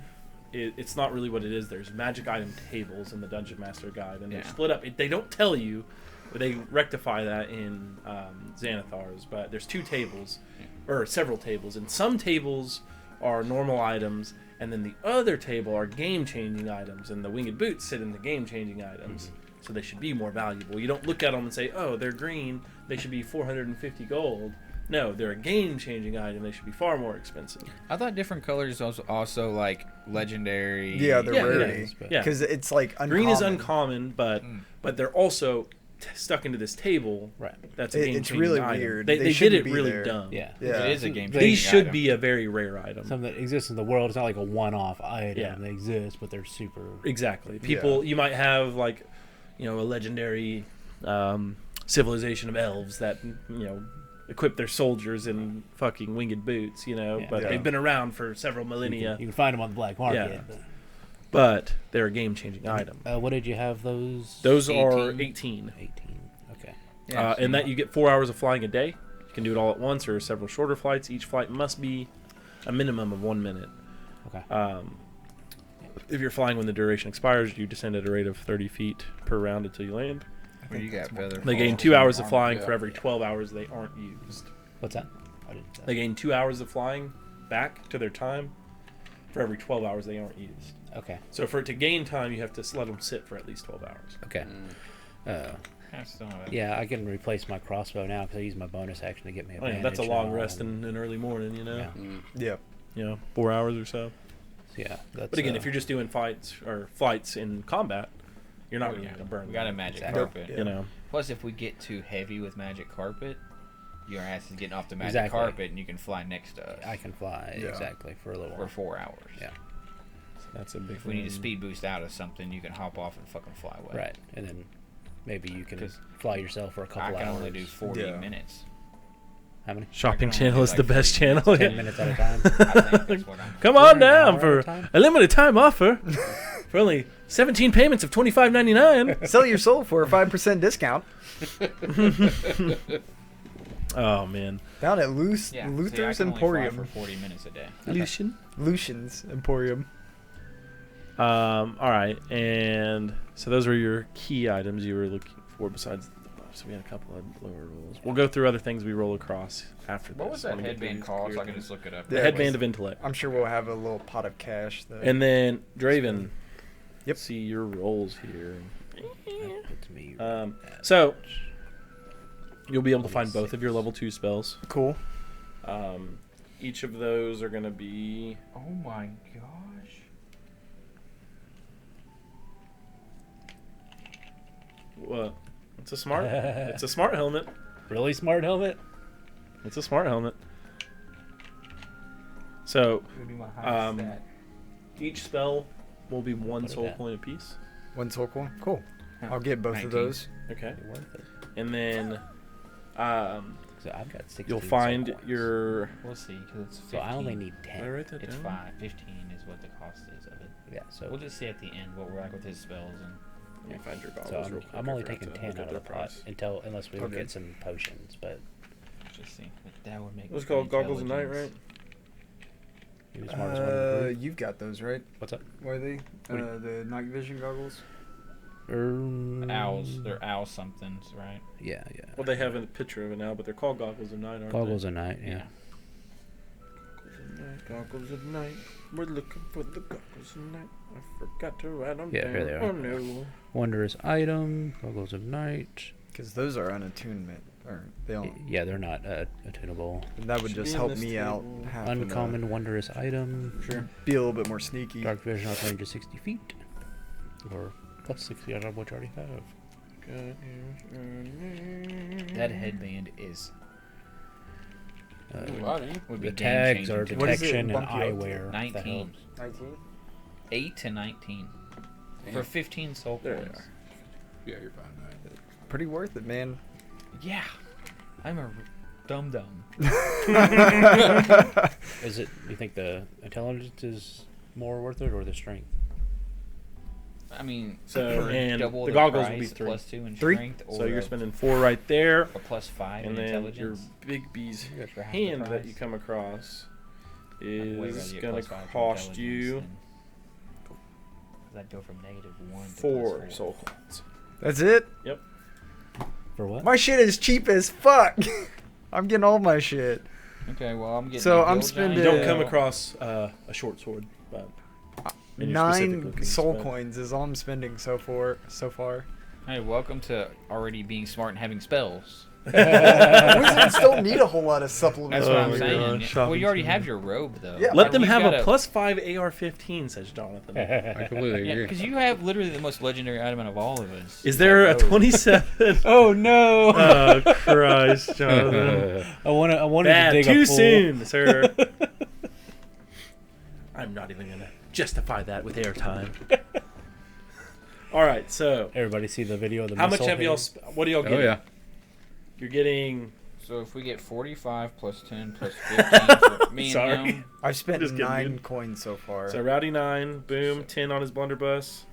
it's not really what it is. There's magic item tables in the Dungeon Master Guide, and they're Yeah. split up. They don't tell you, but they rectify that in Xanathar's. But there's 2 tables, or several tables, and some tables are normal items, and then the other table are game-changing items, and the winged boots sit in the game-changing items. So they should be more valuable. You don't look at them and say, oh, they're green, they should be 450 gold. No, they're a game-changing item. They should be far more expensive. I thought different colors was also like legendary. Yeah, they're Yeah, rarity. yeah. Because it's like uncommon. Green is uncommon, but Mm. they're also stuck into this table. Right. That's a It's game-changing really item. weird. They They did shouldn't it be really there. dumb. Yeah. Yeah. It is a game. These should be a very rare item. Something that exists in the world. It's not like a one-off item. Yeah. They exist, but they're super. Exactly. People, you might have like, a legendary civilization of elves that equip their soldiers in fucking winged boots. But Yeah. they've been around for several You millennia. can find them on the black market. Yeah. But they're a game-changing item. What did you have those? Those are 18. 18. 18. Okay. Yeah, And that you get 4 hours of flying a day. You can do it all at once or several shorter flights. Each flight must be a minimum of 1 minute. Okay. If you're flying when the duration expires, you descend at a rate of 30 feet per round until you land. What do you got, Feather? They gain Oh, 2 hours of arm, flying yeah. for every 12 hours they aren't used. What's that? I didn't. They gain 2 hours of flying back to their time for every 12 hours they aren't used. Okay. So for it to gain time, you have to let them sit for at least 12 hours. Okay. Mm. Yeah, I can replace my crossbow now because I use my bonus action to get me Oh, yeah, advantage. that's a long on- rest in an early morning, Yeah. Yeah. 4 hours or so. So yeah. That's, But again, if you're just doing flights in combat, you're not really Yeah, going to burn. we got a them, magic Exactly. carpet. Yeah. Plus, if we get too heavy with magic carpet, your ass is getting off the magic Exactly. carpet, and you can fly next to us I can fly Yeah. exactly for a little for while. 4 hours. Yeah. That's a big If we need a thing. speed boost out of something, you can hop off and fucking fly away. Right, and then maybe you can 'Cause fly yourself for a I couple can hours. only do 40 Yeah. minutes. How many? Shopping I can only channel do is like the best 40 minutes. channel. 10 minutes at a time. I think that's what I'm. Come We're on an down hour at for a time? a limited time offer for only 17 payments of $25.99. Sell your soul for a 5% discount. Oh man, Down at Yeah, see, I Luther's can only fly Emporium. for 40 minutes a day. Lucian. Lucian's Emporium. All right, and so those were your key items you were looking for besides the buff. So we had a couple of lower rolls. We'll go through other things we roll across after this. What was that Wanna get through headband these called? clear So I can things. just look it up. The Yeah, headband was- of intellect. I'm sure we'll have a little pot of cash. That And then Draven. Yep. See your rolls here. That puts me So you'll be able to find both of your level 2 spells. cool. Each of those are going to be Oh my gosh. what? It's a smart. It's a smart helmet. really smart helmet. It's a smart helmet. So Would be my highest stat. Each spell will be 1 What is soul that? coin apiece. One soul coin. Cool. I'll get both 19. of those. Okay. Worth it. And then So I've got 16. you'll soul find coins. your. We'll see, because it's 15. So I only need 10. Did I write that It's down? 5. 15 is what the cost is of it. Yeah. So We'll just see at the end what we're like with his spells and. Let me find your goggles So real quick. I'm I only forgot taking to 10 look out up of the their pot price. unless we Okay. get some potions. But Just see. But that would make. It was me called Goggles of Night, right? intelligence. you're the smartest one in the group. You've got those, right? What's up? What are they? What do The night vision goggles. Owls. They're owl somethings, right? Yeah, yeah. Well, they have a picture of it now, but they're called Goggles of Night, aren't Goggles of night. Yeah. they? Goggles at night. We're looking for the goggles at night. I forgot to write them Yeah, down. here they are. Oh no. Wondrous item, goggles of night. Because those are an attunement. Or they don't. Yeah, they're not attunable. That would Should just be in help this me out. table. having to Uncommon wondrous item. Sure. Be a little bit more sneaky. Dark vision off range of 60 feet. Or plus 60 out of which I already have. That headband is would be The tags are game-changing. What is it detection and bump you up to? eyewear. That 19. helps. 19? 8 to 19 for 15 soul There coins. you are. Yeah, you're fine. Pretty worth it, man. Yeah, I'm a dum dum. Is it? You think the intelligence is more worth it, or the strength? I mean, So, for and double the the goggles price, will be 3. plus 2 in 3? strength, or So you're a- spending 4 right there. a plus 5 And in then your intelligence. big B's For half the hand that price. you come across I'd way rather is get going plus to 5 for cost intelligence you than- 'cause I'd go from -1 to 4 +4. soul coins. That's it? For what? My shit is cheap as fuck. I'm getting all my shit. Okay, well I'm getting. So a I'm guild spending- You giant don't come belt. across a short sword, but and you're specifically 9 looking to soul spend. coins is all I'm spending so far. Hey, welcome to already being smart and having spells. Wizards don't need a whole lot of supplements. That's what Oh I'm my saying. gosh, Well, you already shopping have your robe though. Yeah, Let but them We've have got a +5 AR-15, says Jonathan. I completely Yeah, agree. because you have literally the most legendary item out of all of us. Is there a That robe. 27? Oh no! Oh Christ, Jonathan! I wanted Bad, to dig too a pool. soon, sir. I'm not even gonna justify that with airtime. All right, so Everybody see the video of the how much missile have y'all? hitting? What are y'all Oh getting? yeah. You're getting. So if we get 45 plus 10 plus 15 for me and Sorry. him, I've spent Just kidding, 9 dude. coins so far. So Rowdy 9, boom, 10 on his blunderbuss.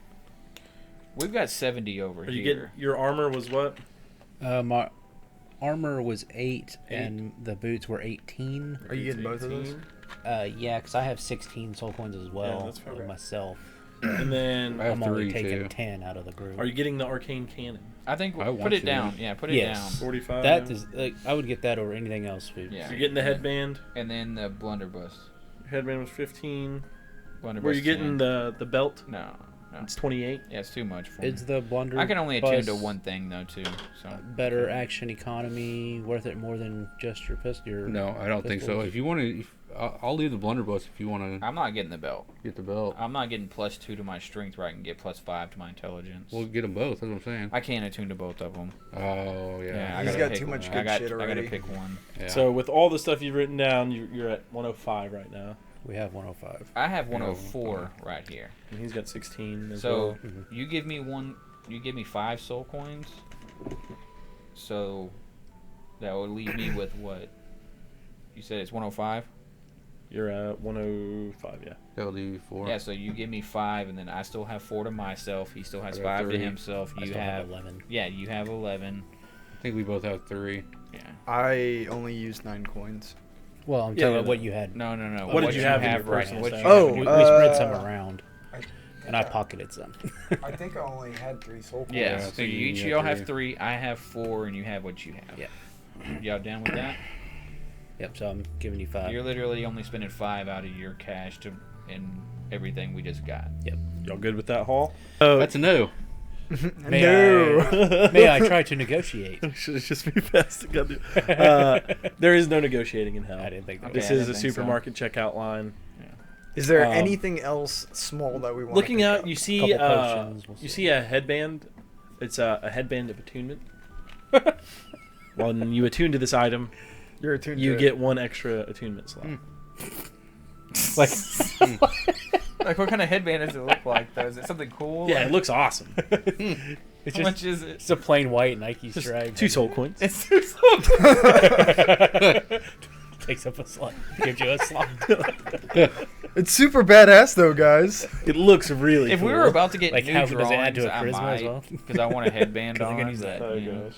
we've got 70 over Are you here. getting your armor was what? My armor was 8, and the boots were 18. Are you getting both of those? 18. Yeah, because I have 16 soul coins as well that's fair. with myself. And then I have I'm only 3 taking too. 10 out of the group. are you getting the arcane cannon? I think I we'll want put it to. down. Yeah, put it Yes. down. 45. That is like I would get that over anything else. Food. Yeah. So you're getting the headband. And then the blunderbuss. Your headband was 15. Blunderbuss Were you getting 10. the belt? No. It's 28. Yeah, it's too much for me. It's the blunder. I can only attune to bus, one thing though too. So Better action economy, worth it more than just your pistol. Your No, I don't think so. pistols. If you want to, I'll leave the blunderbuss if you want to I'm not getting the belt. get the belt. I'm not getting +2 to my strength where I can get +5 to my intelligence. We'll get them both. That's what I'm saying. I can't attune to both of them. Oh yeah. I He's gotta got pick too one. much I good got, shit I already. gotta pick one. Yeah. So with all the stuff you've written down, you're at 105 right now. We have 105. I have 104 right here. And he's got 16 as So well. Mhm. you give me one. You give me 5 soul coins. So that would leave me with what? You said it's 105. You're at 105, yeah. That'll leave you 4. Yeah. So you give me 5, and then I still have 4 to myself. He still has I got 5 to 3. himself. I You still have 11. Yeah. You have 11. I think we both have 3. Yeah. I only used 9 coins. Well, I'm Yeah, telling yeah, you what you had. No. What did you have in your right? personal What stash? you Oh, have in We, your- we spread some Uh, around, and I pocketed some. I think I only had 3 soul coins. Yeah. Yeah, So so you you each have y'all have 3. 3. I have 4, and you have what you have. Yeah. Y'all down with that? Yep. So I'm giving you 5. You're literally only spending 5 out of your cash to and everything we just got. Y'all good with that haul? Oh, That's a no. May No. May I try to negotiate? should just be fast. There is no negotiating in hell. I didn't think that. Okay, This I is didn't a think so. supermarket checkout line. Is there Um, anything else small that we want? Looking out, you see Couple potions, we'll you see. see a headband. It's a headband of attunement. When you attune to this item, You're attuned you to get 1 extra attunement slot. Like, like what kind of headband does it look like? Though? Is it something cool? Yeah, it looks awesome. It's How just much is it? it's a plain white Nike Just stripe. 2 soul coins. It's Takes up a slot. Gives you a slot. It's super badass though, guys. It looks really if cool. we were about to get Like, new how does it add drawings, to a I charisma might, as well? because I want a headband 'Cause I on. can use that, Oh, you know. gosh.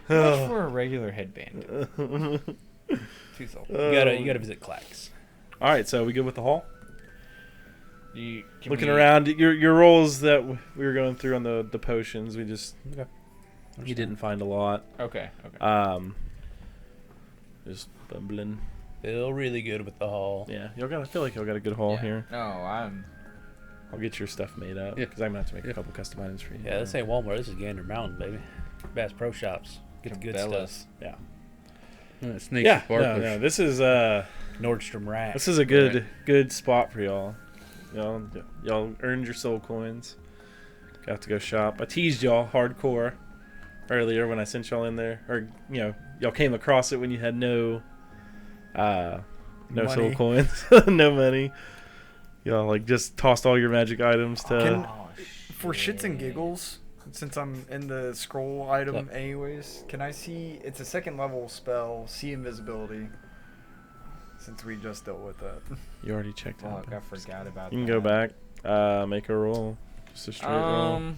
How much for a regular headband? 2 soul. You gotta visit Clax. All right, so we good with the haul? Can Looking we- around, your rolls that we were going through on the potions, we just you didn't find a lot. Okay. Okay. Just bumbling. Feel really good with the haul. Yeah, I feel like y'all got a good haul Yeah. here. No, I'm. I'll get your stuff made up Yeah. because I'm gonna have to make a couple custom items for you. Yeah, this ain't Walmart. This is Gander Mountain, baby. Bass Pro Shops. Get the good Cabela's. stuff. Yeah. Snakes Yeah. and sparklers. No, this is Nordstrom Rack. this is a good spot for y'all. Y'all earned your soul coins. Got to go shop. I teased y'all hardcore earlier when I sent y'all in there, or y'all came across it when you had no soul Money. coins, no money. Y'all like just tossed all your magic items to. Can- For shits and giggles, since I'm in the scroll item Yep. anyways, can I see, it's a second level spell, see invisibility, since we just dealt with that. You already checked out. Fuck, I forgot about. You can that. go back. Make a roll. Just a straight roll. I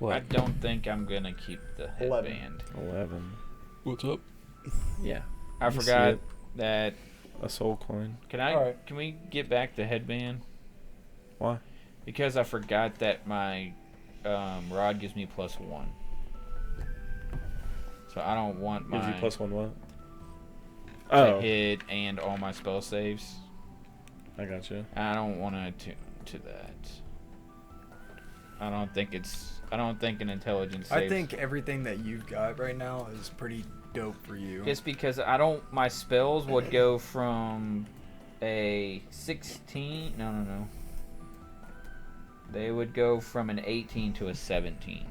What? don't think I'm gonna keep the 11. headband. 11. What's up? Yeah. I You see forgot it. that. A soul coin. Alright. Can we get back the headband? Why? Because I forgot that my rod gives me +1. So I don't want Gives my you +1 what? to Oh, hit and all my spell saves. I got you. I don't want to attune to that. I don't think an intelligence I save. think everything that you've got right now is pretty dope for you. Just because my spells would go from a 16. No. They would go from an 18 to a 17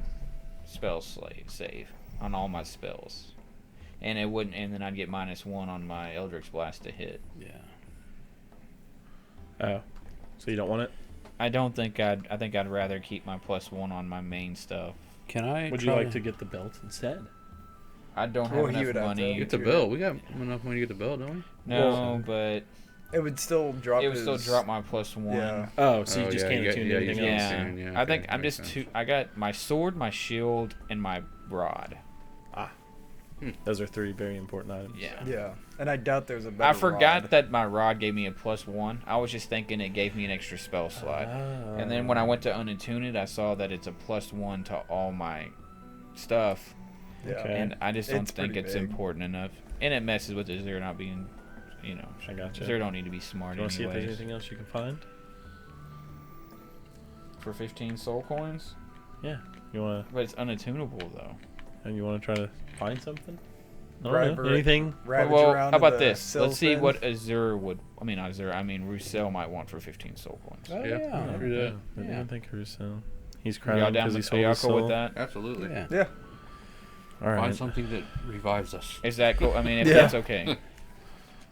spell save on all my spells. And it wouldn't, and then I'd get -1 on my Eldritch Blast to hit. Yeah. Oh. So you don't want it? I don't think I think I'd rather keep my +1 on my main stuff. Can I? Would you try like to get the belt instead? I don't Well, have he enough would have to money. Get the belt. We got enough money to get the belt, don't we? No, but It would still drop it would still his- drop my +1. Yeah. Oh, so you Oh, just yeah, can't you got- attune yeah, to you anything can't else? Yeah, attune, yeah, I think okay, I'm makes just sense. too. I got my sword, my shield, and my rod. Those are 3 very important items. Yeah. Yeah. And I doubt there's a better I forgot rod. that my rod gave me a +1. I was just thinking it gave me an extra spell slot. And then when I went to unattune it, I saw that it's a +1 to all my stuff. Yeah. Okay. And I just don't It's think pretty it's big. important enough. And it messes with Azure not being, I gotcha. Azure don't need to be smart Do you want to see if there's anyways. anything else you can find? For 15 soul coins? Yeah. You want But it's unattunable though. to? And you want to try to find something? I Ravage- don't know. Anything? Ravage Well, around how in about the this? sill Let's see fin. what Azure would. Roussel might want for 15 soul coins. Oh, Yeah. yeah. I'll do that. I Yeah. didn't think Russo. He's Are crying y'all down because he with, are sold y'all his cool soul. with that? Absolutely. Yeah. Yeah. All right. Find something that revives us. Is that cool? I mean, if Yeah. that's okay.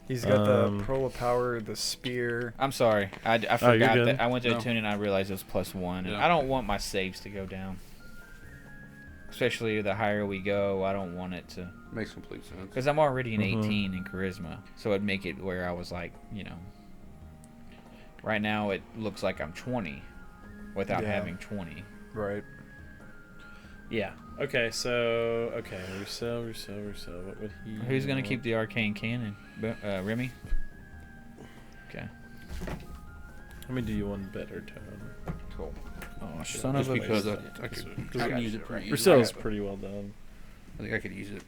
He's got the Um, Pearl of Power, the spear. I'm sorry. I you're forgot good. that. I went to No. attune and I realized it was +1. And Yeah. I don't want my saves to go down. Especially the higher we go, I don't want it to. Makes complete sense. Because I'm already an Mhm. 18 in charisma. So it'd make it where I was like, Right now it looks like I'm 20 without Yeah. having 20. Right. Yeah. Okay. Russo. What would he? Who's going to want? keep the arcane cannon? Remy? Okay. Let me do you one better tone. Cool. Oh, Just son of a because bitch. I could I got use you it pretty Russo's easily. pretty well done. I think I could use it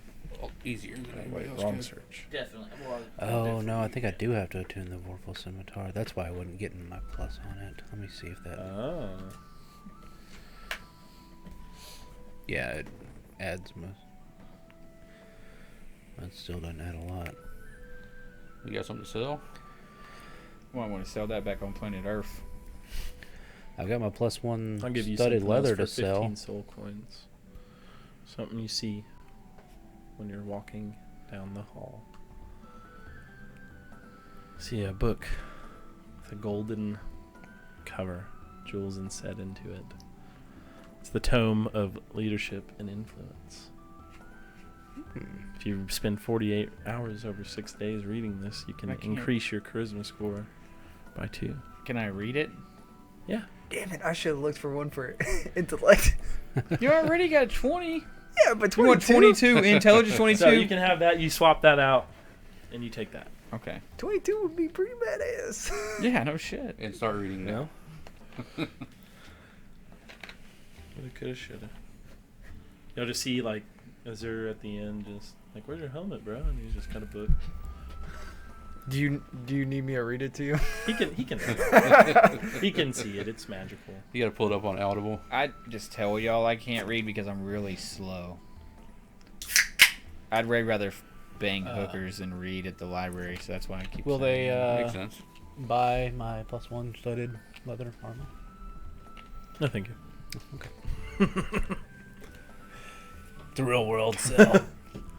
easier than anybody Wait, else wrong could. search. Definitely. Oh no, I think I do have to attune the Vorpal Scimitar. That's why I wasn't getting my plus on it. Let me see if that. Oh. Yeah, it adds most. That still doesn't add a lot. You got something to sell? Well, I want to sell that back on planet Earth. I've got my +1 I'll give you studded something else leather for to sell. 15 soul coins. Something you see when you're walking down the hall. See a book with a golden cover, jewels inset into it. It's the Tome of Leadership and Influence. If you spend 48 hours over 6 days reading this, you can I can't- increase your charisma score by 2. Can I read it? Yeah. Damn it! I should have looked for one for intellect. You already got 20. Yeah, but You want 22? Intelligence 22? So you can have that, you swap that out, and you take that. Okay. 22 would be pretty badass. Yeah, no shit. And start reading now. Woulda, coulda, shoulda. You'll just see, like, Azur at the end, just like, where's your helmet, bro? And he's just got a book. Do you need me to read it to you? He can read it. He can see it. It's magical. You gotta pull it up on Audible. I just tell y'all I can't read because I'm really slow. I'd way rather bang hookers than read at the library, so that's why I keep Will saying they Makes sense. buy my +1 studded leather armor? No, thank you. The real world sell.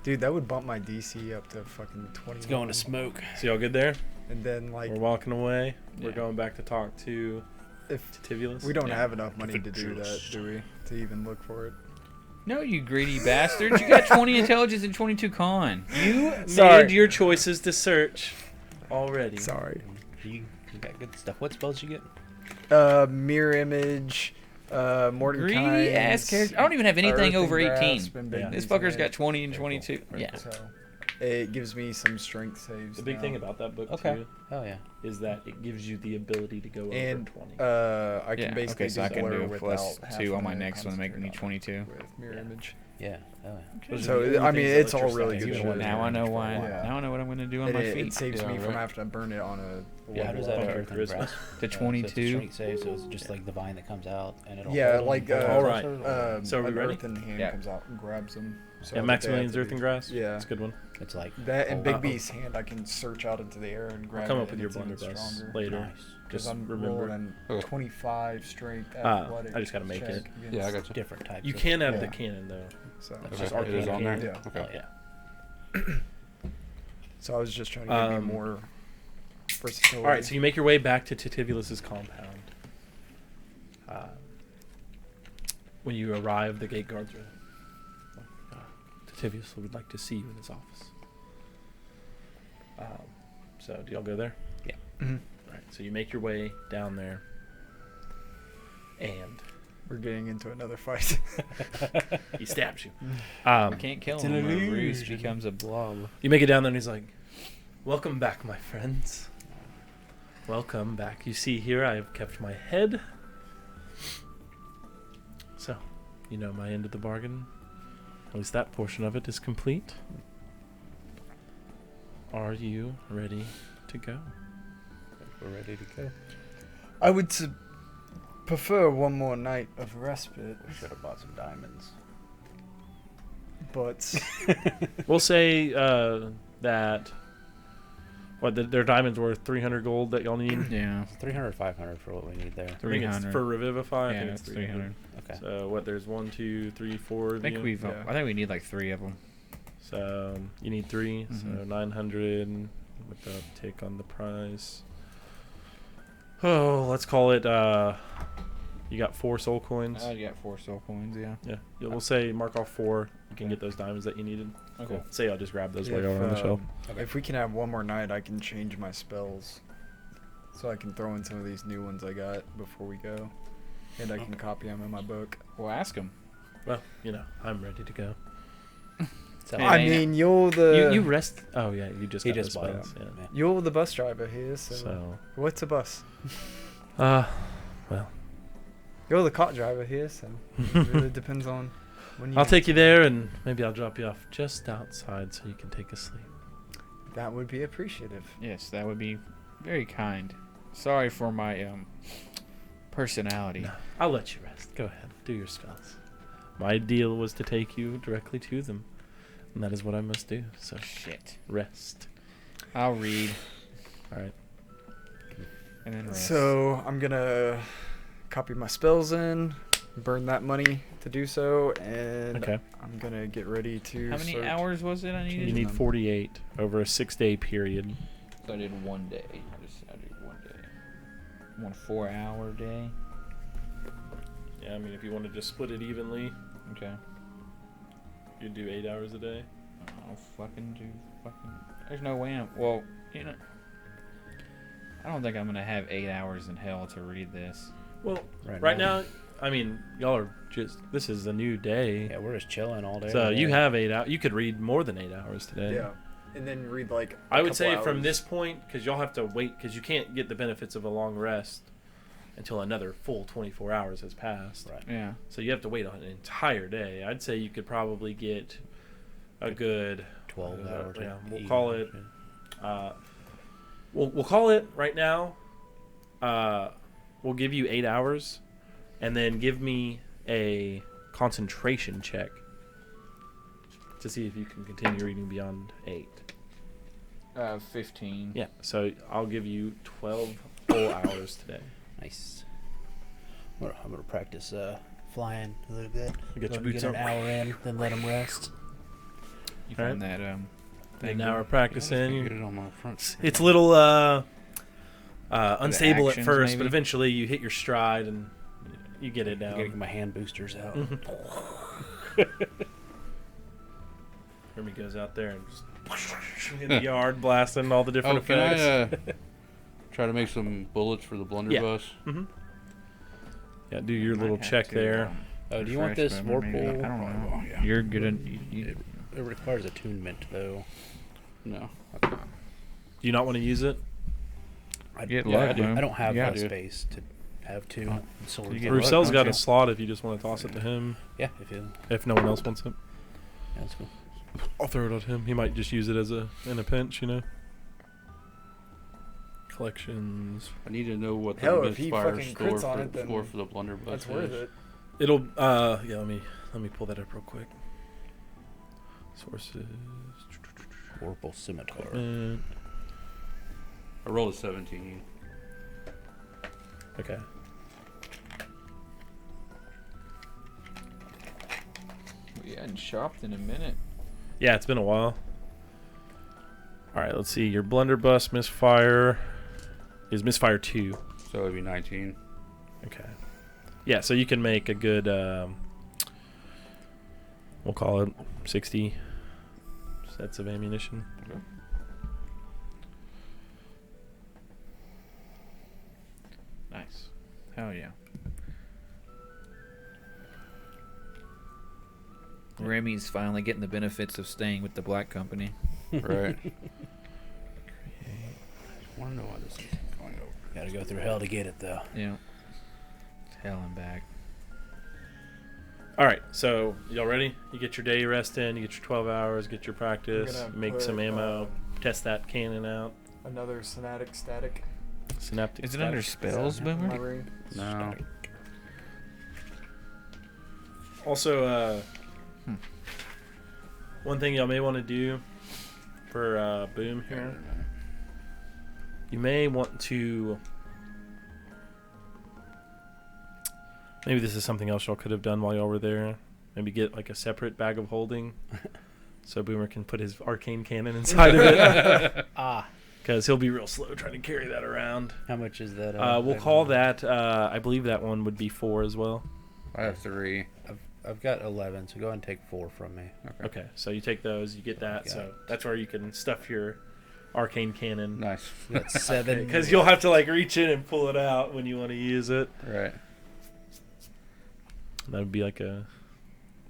Dude, that would bump my DC up to fucking 20. It's going to smoke. So y'all good there? And then like We're walking away. We're Yeah. going back to talk to if Titivulus. we don't Yeah. have enough money If to it do that, just- do we? To even look for it. No, you greedy bastards. You got 20 intelligence and 22 con. You Sorry. made your choices to search already. Sorry. You got good stuff. What spells you get? Mirror image, Mordecai. Greedy ass character. I don't even have anything over 18. Yeah. This fucker's got 20 and 22. Very Yeah. So it gives me some strength saves. The big now. thing about that book Okay. too Oh yeah. is that it gives you the ability to go And over 20. I can Yeah, basically okay, so I can blur do a without plus having 2 on my to next one, making me concentrate 22. with mirror Yeah. image. Yeah. Oh yeah. Those are So the only I mean, things that it's let all your really stats good go shit. over Now I know 20 for a why. while. Yeah. Now I know what I'm gonna do on And my it feet. saves Yeah, me from right. having to burn it on a Yeah. How level does that up. earth and charisma. grass? To So it's a 22. strength save, so it's just like the vine that comes out and it'll. Yeah, hold 'em like, and hold all 'em right. closer, or So are we an ready? earthen hand Yeah. comes out and grabs them. So Yeah, that they have Maximilian's to Earth and Grass. Yeah. That's a good one. it's like That and oh, Big uh, B's hand, I can search out into the air and grab I'll come it. up with and your it's even blunderbuss stronger. later. nice. Because Just I'm remember. rolling Okay. 25 strength Ah, athletic. I just gotta make check it. Yeah, I against- got you. Different types. You of- can add Yeah. the cannon though. So, That's Okay, just it is arcane on there. cannon. Yeah. Okay. Oh, yeah. so I was just trying to give you more versatility. All right, so you make your way back to Titivulus's compound. When you arrive, the gate guards are like, Titivulus would like to see you in his office. So, do y'all go there? Mhm. All right, so you make your way down there, and We're getting into another fight. he stabs you. I can't kill It's him. an Or Ruse illusion. becomes a blob. You make it down there, and he's like, "Welcome back, my friends. Welcome back. You see here, I have kept my head. So, you know my end of the bargain. At least that portion of it is complete. Are you ready to go?" We're ready to go. I would prefer one more night of respite, We should have bought some diamonds. but We'll say that their diamonds worth 300 gold that y'all need. Yeah. 300, 500 for what we need there. I think it's 300. for Revivify. I Yeah, think it's it's 300. Okay. So what? There's 1, 2, 3, 4. I think we've. Yeah. I think we need like 3 of them. So you need 3. So Mhm. 900 with the uptick on the price. Oh, let's call it. You got 4 soul coins. You got 4 soul coins. Yeah. Yeah, we'll say mark off 4. You can get those diamonds that you needed. Okay. Cool. Say I'll just grab those while if, you're on the shelf. if we can have one more night, I can change my spells, so I can throw in some of these new ones I got before we go, and I can copy them in my book. We'll ask him. Well, I'm ready to go. So, Hey, I man, mean, you're the You rest. Oh yeah, you just He got just those bought spells. it. Yeah. you're the bus driver here. So, So, what's a bus? well, You're the cart driver here, so it really depends on when you. I'll take you there, and maybe I'll drop you off just outside so you can take a sleep. That would be appreciative. Yes, that would be very kind. Sorry for my personality. No, I'll let you rest. Go ahead, do your spells. My deal was to take you directly to them, and that is what I must do. So Shit. rest. I'll read All right. and then rest. So I'm gonna copy my spells in, burn that money to do so, and Okay. I'm gonna get ready to. How many start- hours was it I needed? You need them. 48 over a 6-day period. So I did 1 day. I did 1 day. 1 4-hour day. Yeah, I mean, if you want to just split it evenly, Okay. you'd do 8 hours a day. I'll fucking do fucking. There's no way I'm. Well, I don't think I'm gonna have 8 hours in hell to read this. Well, right, right now, I mean, y'all are just. This is a new day, Yeah, we're just chilling all day. so you today. have 8 hours. You could read more than 8 hours today. Yeah, and then read like. I a would say couple from hours. this point, because y'all have to wait, because you can't get the benefits of a long rest until another full 24 hours has passed. Right. Yeah. So you have to wait an entire day. I'd say you could probably get a good 12 hours. Yeah, we'll call it We'll call it right now. We'll give you 8 hours, and then give me a concentration check to see if you can continue reading beyond 8. 15. Yeah, so I'll give you 12 full hours today. Nice. I'm gonna practice flying a little bit. You get your Let 'em boots get an on. hour in, then let them rest. You Alright. find that An hour Get practicing. it on my front. It's a little unstable at actions, first, but maybe? eventually you hit your stride and you get it I gotta get down. my hand boosters out. Hermie goes out there and just in the yard blasting all the different Oh, can effects. I try to make some bullets for the blunderbuss? Yeah, do your little check there. Oh, do you want this Vorpal? I don't know. You're good at... It requires attunement, though. No. Do you not want to use it? Get Yeah, I luck, do. man. I don't have Yeah. the space to have two swords. You get on. luck, Roussel's don't got you? a slot if you just want to toss it to him. Yeah, if you. If no one else wants it, Yeah, that's cool. I'll throw it at him. He might just use it as in a pinch, you know. Collections. I need to know what the Hell, if he misfire fucking score crits on it, then score for the blunderbuss That's is. worth it. It'll yeah. Let me pull that up real quick. Sources. Vorpal scimitar. Equipment. I rolled a 17. Okay. We hadn't shopped in a minute. Yeah, it's been a while. All right, let's see. Your blunderbuss misfire is misfire 2. So it'd be 19. Okay. Yeah, so you can make a good, we'll call it 60 sets of ammunition. Okay. Nice. Hell yeah. Remy's finally getting the benefits of staying with the Black Company. Right. I want to know why this is going over. Gotta go through hell to get it, though. Yeah. Hell and back. All right, so y'all ready? You get your day rest in, you get your 12 hours, get your practice, gonna make put, some ammo, test that cannon out. Another synaptic static. Synaptic. Is it under static. spells, in my Boomer? ring. No. Also, one thing y'all may want to do for Boom here, you may want to. Maybe this is something else y'all could have done while y'all were there. Maybe get like a separate bag of holding, so Boomer can put his arcane cannon inside of it. Because he'll be real slow trying to carry that around. How much is that? We'll call that. I believe that one would be 4 as well. I have 3. I've got 11, so go ahead and take 4 from me. Okay, so you take those, you get that. Got So it. that's where you can stuff your arcane cannon. Nice. You got 7. Because you'll have to like reach in and pull it out when you want to use it. Right. That would be like a,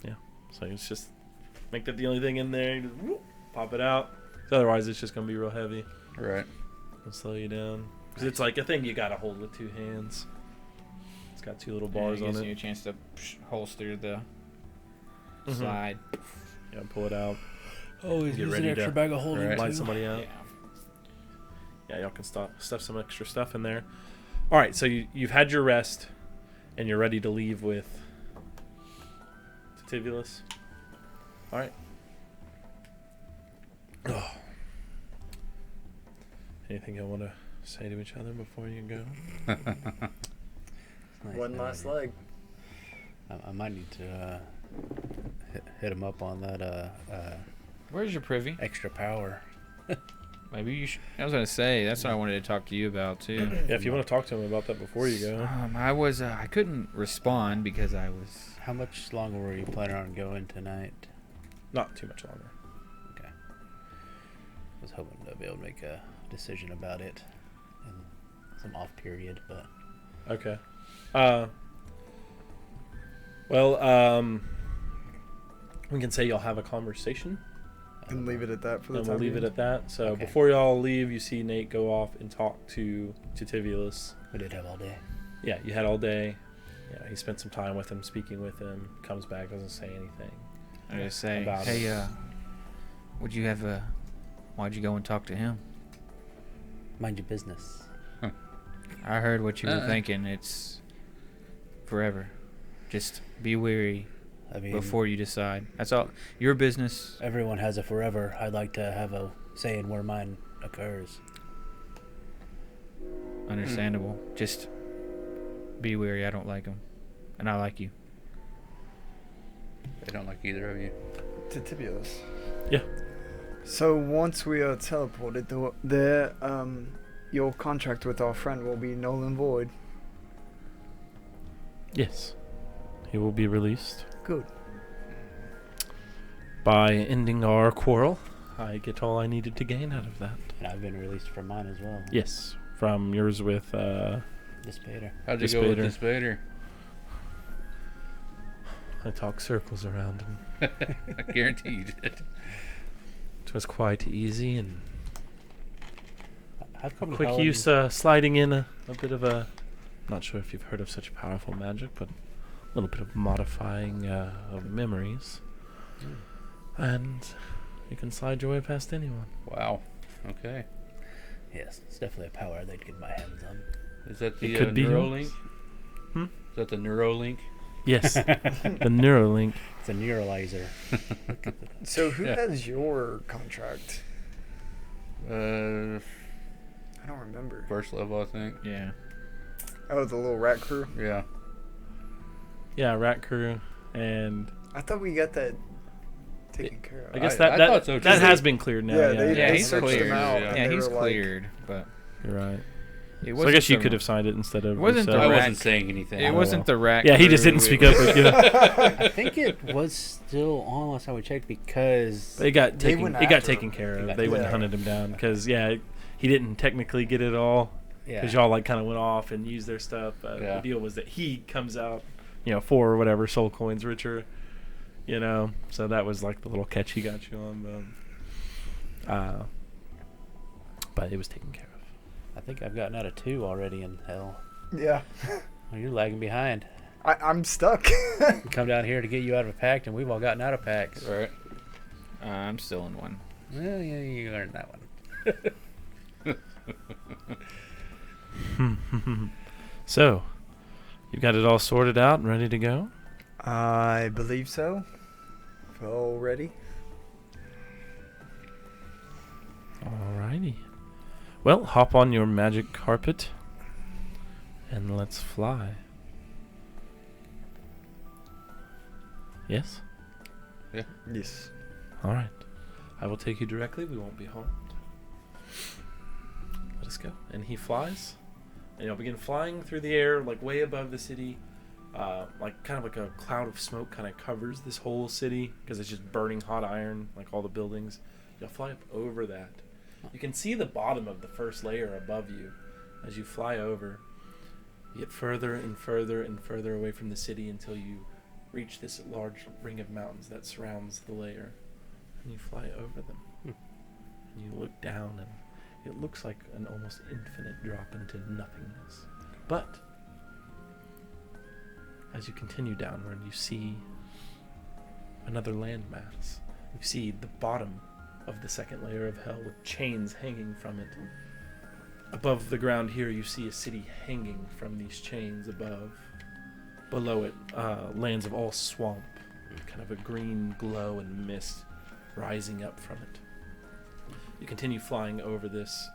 yeah. So it's just make that the only thing in there. You just whoop, pop it out. 'Cause otherwise, it's just gonna be real heavy Right. and slow you down. Because it's like a thing you gotta hold with 2 hands. It's got 2 little bars gives on you it. a chance to holster the Mhm. slide. Yeah, pull it out. Oh, Get he's an ready extra to bag of holding. Right. Light too. somebody out. Yeah. Yeah, y'all can stuff some extra stuff in there. All right, so you've had your rest, and you're ready to leave with Titivulus. All right. Anything y'all want to say to each other before you go? Nice One knowing last you. leg. I might need to hit him up on that Where's your privy? extra power. Maybe you should. I was gonna say that's what I wanted to talk to you about too. Yeah, if you want to talk to him about that before you go. I couldn't respond because I was. How much longer were you planning on going tonight? Not too much longer. Okay. I was hoping to be able to make a decision about it in some off period, but Okay. Well, we can say y'all have a conversation. I don't And leave know. it at that for the And time we'll leave it being. at that. So Okay. before y'all leave, you see Nate go off and talk to Titivulus. We did have all day. Yeah, you had all day. Yeah, he spent some time with him, speaking with him. Comes back, doesn't say anything. I just say, About hey, would you have why'd you go and talk to him? Mind your business. I heard what you were thinking. It's forever. Just be wary I mean, before you decide. That's all. Your business. everyone has a forever. I'd like to have a say in where mine occurs. Understandable. Just be wary. I don't like them, and I like you. They don't like either of you. Titivulus. Yeah. So once we are teleported there, your contract with our friend will be null and void. Yes. He will be released. Good. By ending our quarrel, I get all I needed to gain out of that. And I've been released from mine as well. Yes. From yours with, Dispater. How'd you go with Dispater. this Vader? I talk circles around him. I guarantee you did. It was quite easy and I've come to quick Paladin- use sliding in a bit of a... Not sure if you've heard of such powerful magic, but a little bit of modifying of memories. And you can slide your way past anyone. Wow. Okay. Yes, it's definitely a power they'd get my hands on. Is that the It could be Neuralink? yours. Hmm? Is that the Neuralink? Yes. The Neuralink. It's a neuralizer. So who Yeah. has your contract? Uh, I don't remember. first level, I think. Yeah. Oh, the little rat crew. Yeah. Yeah, Rat Crew. And I thought we got that taken care of. I guess I that thought so, too. that has been cleared now. Yeah, Yeah, they- Yeah, they he's searched cleared. them out, Yeah. and Yeah, they he's were like- cleared, but You're right. it So I wasn't guess you the- could have signed it instead of... It wasn't yourself. the I rat- wasn't saying anything. It wasn't the rat. Yeah, he just crew, didn't it speak was- up with you. I think it was still on last time we checked because It got They taken. went It got after taken him. care They of. got They went and taken hunted him down because he didn't technically get it all because y'all like kind of went off and used their stuff. Yeah. The deal was that he comes out, 4 or whatever soul coins richer, So that was like the little catch he got you on, but it was taken care of. I think I've gotten out of 2 already in hell. Yeah. Oh, you're lagging behind. I'm stuck. We come down here to get you out of a pact, and we've all gotten out of pacts. Right. I'm still in one. Well, yeah, you earned that one. So, you got it all sorted out and ready to go? I believe so. Already. Alrighty. Well, hop on your magic carpet and let's fly. Yes? Yes. Alright. I will take you directly. We won't be harmed. Let us go. And he flies. And you'll begin flying through the air, like way above the city. Kind of like a cloud of smoke kind of covers this whole city because it's just burning hot iron, like all the buildings. You'll fly up over that. You can see the bottom of the first layer above you as you fly over. You get further and further and further away from the city until you reach this large ring of mountains that surrounds the layer. And you fly over them. And you look down and it looks like an almost infinite drop into nothingness. But as you continue downward, you see another landmass. You see the bottom of the second layer of hell with chains hanging from it. Above the ground here, you see a city hanging from these chains above. Below it, lands of all swamp, kind of a green glow and mist rising up from it. You continue flying over this.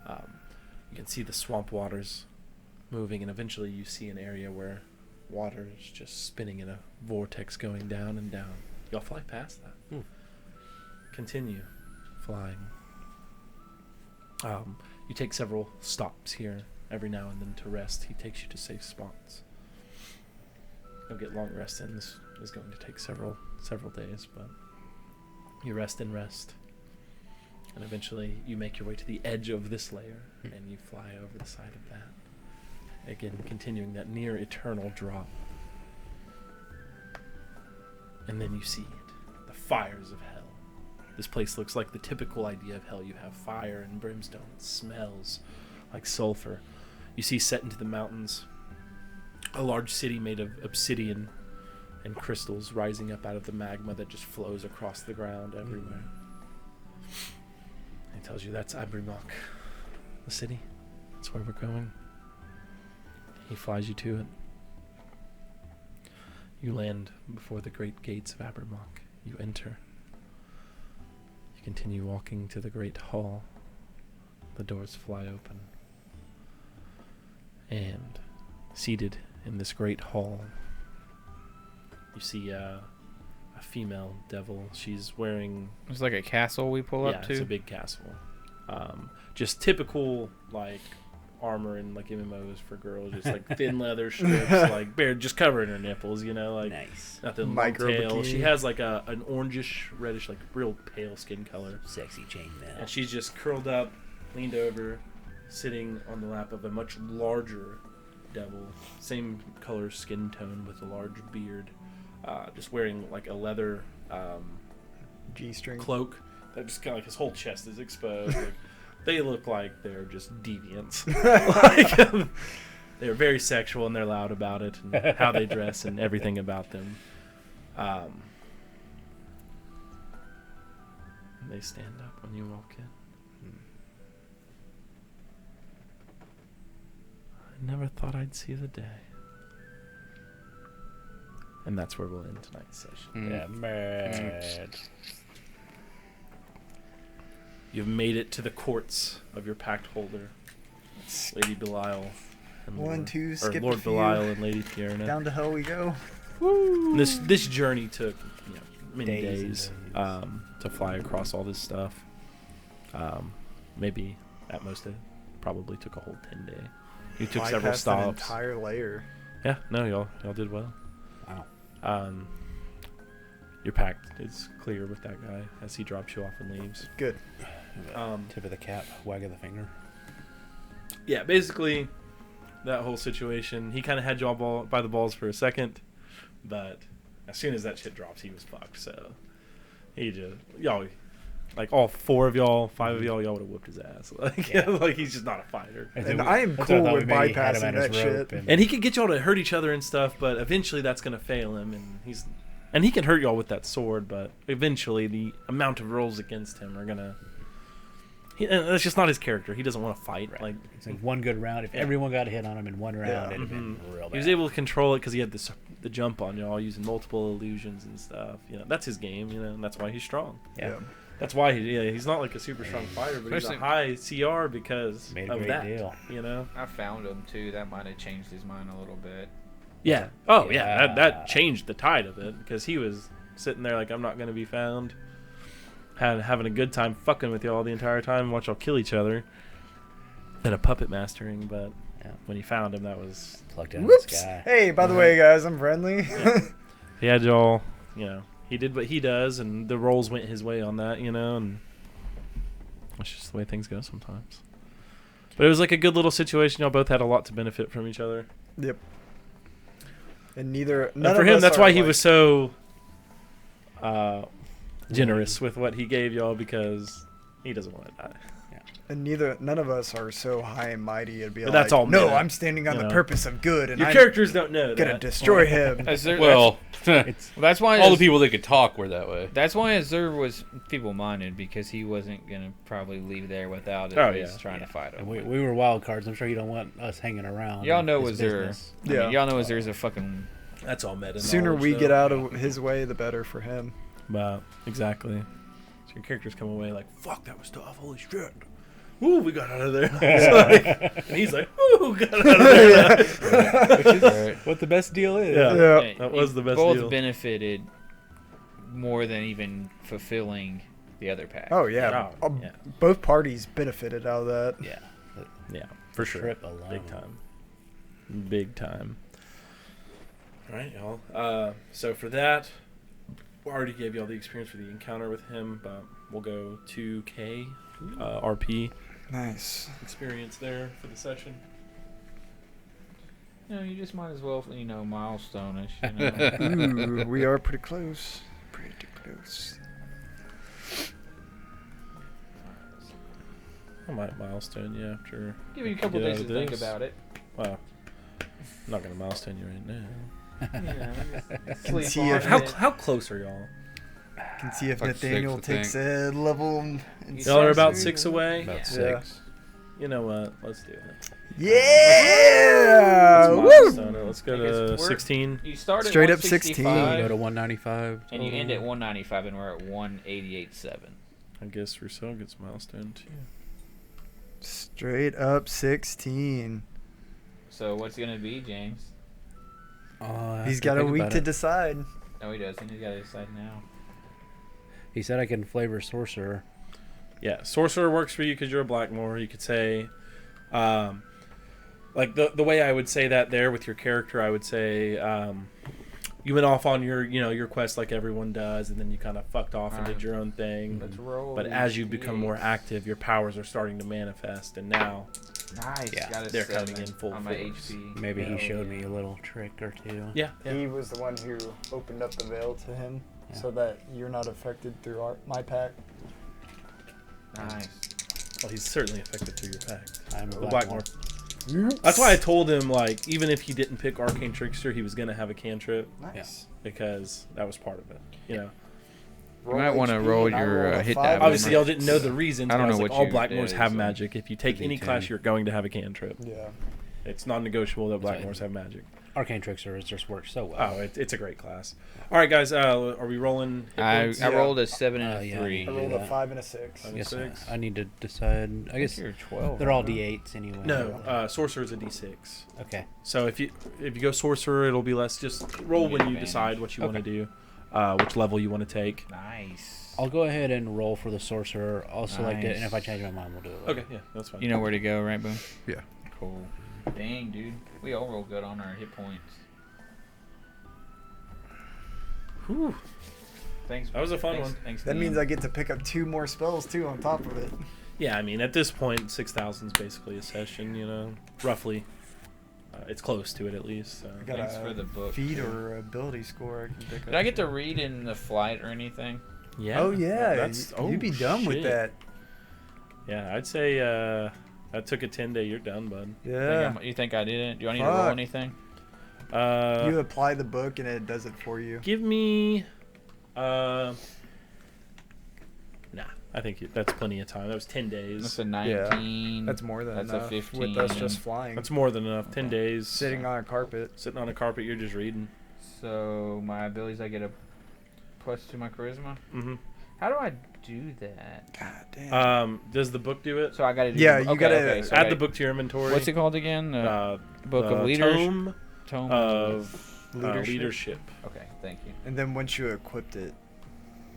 You can see the swamp waters moving, and eventually you see an area where water is just spinning in a vortex going down and down. Y'all fly past that. Continue flying. You take several stops here every now and then to rest. He takes you to safe spots. You'll get long rest, and this is going to take several days, but you rest and rest. And eventually you make your way to the edge of this layer, and you fly over the side of that. Again, continuing that near eternal drop. And then you see it, the fires of hell. This place looks like the typical idea of hell. You have fire and brimstone. It smells like sulfur. You see set into the mountains a large city made of obsidian and crystals rising up out of the magma that just flows across the ground everywhere. He tells you that's Abrimok, the city. That's where we're going. He flies you to it. You land before the great gates of Abermock. You enter. You continue walking to the great hall. The doors fly open. And seated in this great hall, you see a female devil. She's wearing... It's like a castle we pull up to. it's a big castle. Just typical, like, armor and, like, MMOs for girls. Just, like, thin leather strips, like, bare, just covering her nipples, you know? Like, Nice. nothing long Micro tail. bikini. She has, like, an orangish, reddish, like, real pale skin color. Sexy chainmail. And she's just curled up, leaned over, sitting on the lap of a much larger devil. Same color skin tone with a large beard. Just wearing, like, a leather G-string. cloak that just kind of, like, his whole chest is exposed. Like, they look like they're just deviants. Like, they're very sexual and they're loud about it and how they dress and everything about them. And they stand up when you walk in. I never thought I'd see the day. And that's where we'll end tonight's session. Yeah, mad. You've made it to the courts of your pact holder, Lady Belial and One, two, skip Lord a few. Belial and Lady Tierna. Down to hell we go. This journey took many Days and days, days. To fly across all this stuff. Maybe at most it probably took a whole 10 days. You took Fly several past an stops. entire layer. Yeah, no, y'all did well. Wow. Your pact is clear with that guy as he drops you off and leaves. Good. Tip of the cap, wag of the finger. Yeah, basically, that whole situation, he kind of had y'all by the balls for a second, but as soon as that shit drops, he was fucked. So he just y'all, like all four of y'all, five of y'all would have whooped his ass. Like, Yeah. like he's just not a fighter. And I am That's cool what I thought with we maybe had him bypassing at his that rope shit. And he could get y'all to hurt each other and stuff, but eventually that's gonna fail him, and he can hurt y'all with that sword, but eventually the amount of rolls against him are gonna. And that's just not his character. He doesn't want to fight. Right. Like It's like one good round. If Yeah. everyone got a hit on him in one round, Yeah. it'd have been real bad. he was able to control it because he had the jump on y'all using multiple illusions and stuff. You know, that's his game. You know, and that's why he's strong. Yeah. That's why he's not like a super strong fighter, but he's a Especially- high CR because Made a of great that. deal. You know. I found him too. That might have changed his mind a little bit. Yeah. Oh yeah. Yeah. That changed the tide of it because he was sitting there like I'm not gonna be found. Having a good time fucking with y'all the entire time and watch y'all kill each other. Then a puppet mastering, but Yeah. when he found him, that was Plugged in Whoops. this guy. Hey, by the way, guys, I'm friendly. he had y'all. You know, he did what he does, and the rolls went his way on that. You know, and that's just the way things go sometimes. But it was like a good little situation. Y'all both had a lot to benefit from each other. Yep. And none And for of him, us that's are, why he like- was so generous with what he gave y'all because he doesn't want to die. And none of us are so high and mighty. It'd be But like, that's all no, meta, I'm standing on you the know. purpose of good, and Your I'm characters don't know gonna that. destroy him. Well, That's why all the people that could talk were that way. That's why Azur was feeble-minded, because he wasn't gonna probably leave there without Oh, at least yeah. trying to fight him. And we were wild cards. I'm sure you don't want us hanging around. Y'all know his Azur. business. I mean, Yeah. y'all know Azur's a fucking. That's all meta. Sooner knowledge, we though. get out of his way, the better for him. But exactly. So your characters come away like, "Fuck, that was tough. Holy shit." Ooh, we got out of there. It's like- and he's like, "Ooh, got out of there." Which is Right. what the best deal is. Yeah. Yeah. That was the best Both deal. benefited more than even fulfilling the other pack. Oh yeah. Oh, yeah. Both parties benefited out of that. Yeah. Yeah, for sure. Trip alone. Big time. Big time. All right, y'all. So for that, we already gave y'all the experience for the encounter with him, but we'll go 2K RP Nice. experience there for the session. You just might as well, milestone-ish. You know? Ooh, we are pretty close. Pretty close. I might milestone you after. Give you a couple Get days out to of think this. about it. Well, I'm not gonna milestone you right now. Can see on if it. How close are y'all? Can see if Like six, Nathaniel I takes think. a level. Y'all are about 6 away. About Yeah. 6. You know what? Let's do it. Yeah! Let's Woo! milestone it. Let's go Because to we're- 16. You start at Straight up 165, Go to 195. and you end at 195, and we're at 188.7. I guess Rousseau gets milestone too. Straight up 16. So what's it gonna be, James? He's got a week to decide. No, he doesn't. He's got to decide now. He said I can flavor sorcerer. Yeah, sorcerer works for you because you're a Blackmore. You could say, like the way I would say that there with your character, I would say, you went off on your quest like everyone does, and then you kind of fucked off and did your own thing. Let's roll. But these as you become more D8s. active, your powers are starting to manifest, and now Nice. Yeah, got a they're 7 coming in full on my force. HP. Maybe he Hell showed yeah. me a little trick or two. yeah, He was the one who opened up the veil to him Yeah. so that you're not affected through my pack. Nice. well, he's certainly affected through your pack. I'm a The Blackmore. Blackmore. That's why I told him, like, even if he didn't pick Arcane Trickster, he was gonna have a cantrip Nice. because that was part of it. You know, You might want to HP, roll and I your rolled a hit 5. die. obviously y'all didn't know the reasons. I don't but was know like, what all you Blackmores did, have so- magic. If you take Could be any class, 10. you're going to have a cantrip. Yeah. It's non-negotiable that That's right. Blackmores have magic. Arcane Trickster has just worked so well. Oh, it's a great class. All right, guys, are we rolling? hit I points? I Yeah. rolled a 7 and a Yeah. 3. I rolled a that. 5 and a 6. Five. I guess 6. I need to decide. I guess you're 12. they're all right? D8s anyway. No, sorcerer's a D6. Okay. So if you go sorcerer, it'll be less. Just roll You when get you advantage. decide what you want to do, which level you want to take. Nice. I'll go ahead and roll for the sorcerer. I'll select it, and if I Nice. change my mind, we'll do it. Later. Okay, yeah, that's fine. You know where to go, right, Boom? Yeah. Cool. Dang, dude. We all roll good on our hit points. Whew. Thanks. That was a fun thanks, one. Thanks, That DM. means I get to pick up 2 more spells too on top of it. Yeah, I mean, at this point, 6,000 is basically a session. You know, roughly. It's close to it at least. So. I got Thanks a for the book. feat or ability score I can pick up. Did I get to read in the flight or anything? Yeah. Oh yeah, That's you'd be done with shit. that. Yeah, I'd say that took a 10-day. You're done, bud. Yeah. You think I didn't? Do I need to roll Fuck. anything? You apply the book and it does it for you. Give me. Nah, I think that's plenty of time. That was 10 days. That's a 19. That's more than That's enough a 15. with us just flying. That's more than enough. 10 days. Sitting on a carpet. Sitting on a carpet, you're just reading. So my abilities, I get a plus to my charisma. Mm-hmm. How do I do that? God damn. Does the book do it? So I got to do. Yeah, the, you okay, gotta okay, so Add I- the book to your inventory. What's it called again? The Book the of Leaders. Tome Tome of Leadership. leadership. Okay, thank you. And then once you equipped it,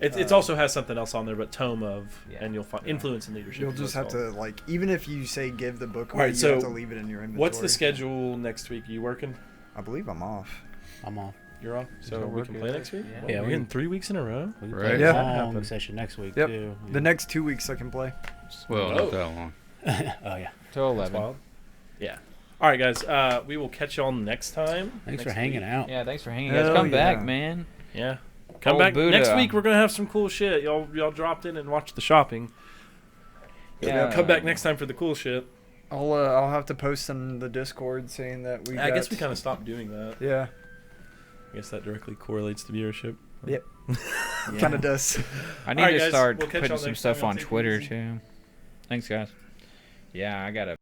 It also has something else on there, but Tome of, Yeah. and you'll find influence and leadership. you'll is just what have it's called. to like, even if you say give the book All away, right, you so have to leave it in your inventory. What's the schedule next week? Are you working? I believe I'm off. I'm off. You're off. So No we work can yet. play next week. Yeah. Well, Yeah, we're we- getting 3 weeks in a row. We can Right. play Yeah. a long Happen. session next week Yep. too. The next 2 weeks I can play. Well, Oh. not that long. Oh yeah. Till That's 11. wild. Yeah. All right, guys. We will catch y'all next time. Thanks for next hanging week. out. Yeah, thanks for hanging. Guys, Hell come back, yeah. man. Yeah. Come Old back Buddha. next week. We're gonna have some cool shit. Y'all dropped in and watched the shopping. Yeah. Come back next time for the cool shit. I'll have to post in the Discord saying that we. I got- guess we kind of stopped doing that. Yeah, I guess that directly correlates to viewership. Yep. kind of does. I need Alright, to guys, start we'll catch putting y'all some next stuff time. Y'all on take it Twitter easy. too. Thanks, guys. Yeah, I gotta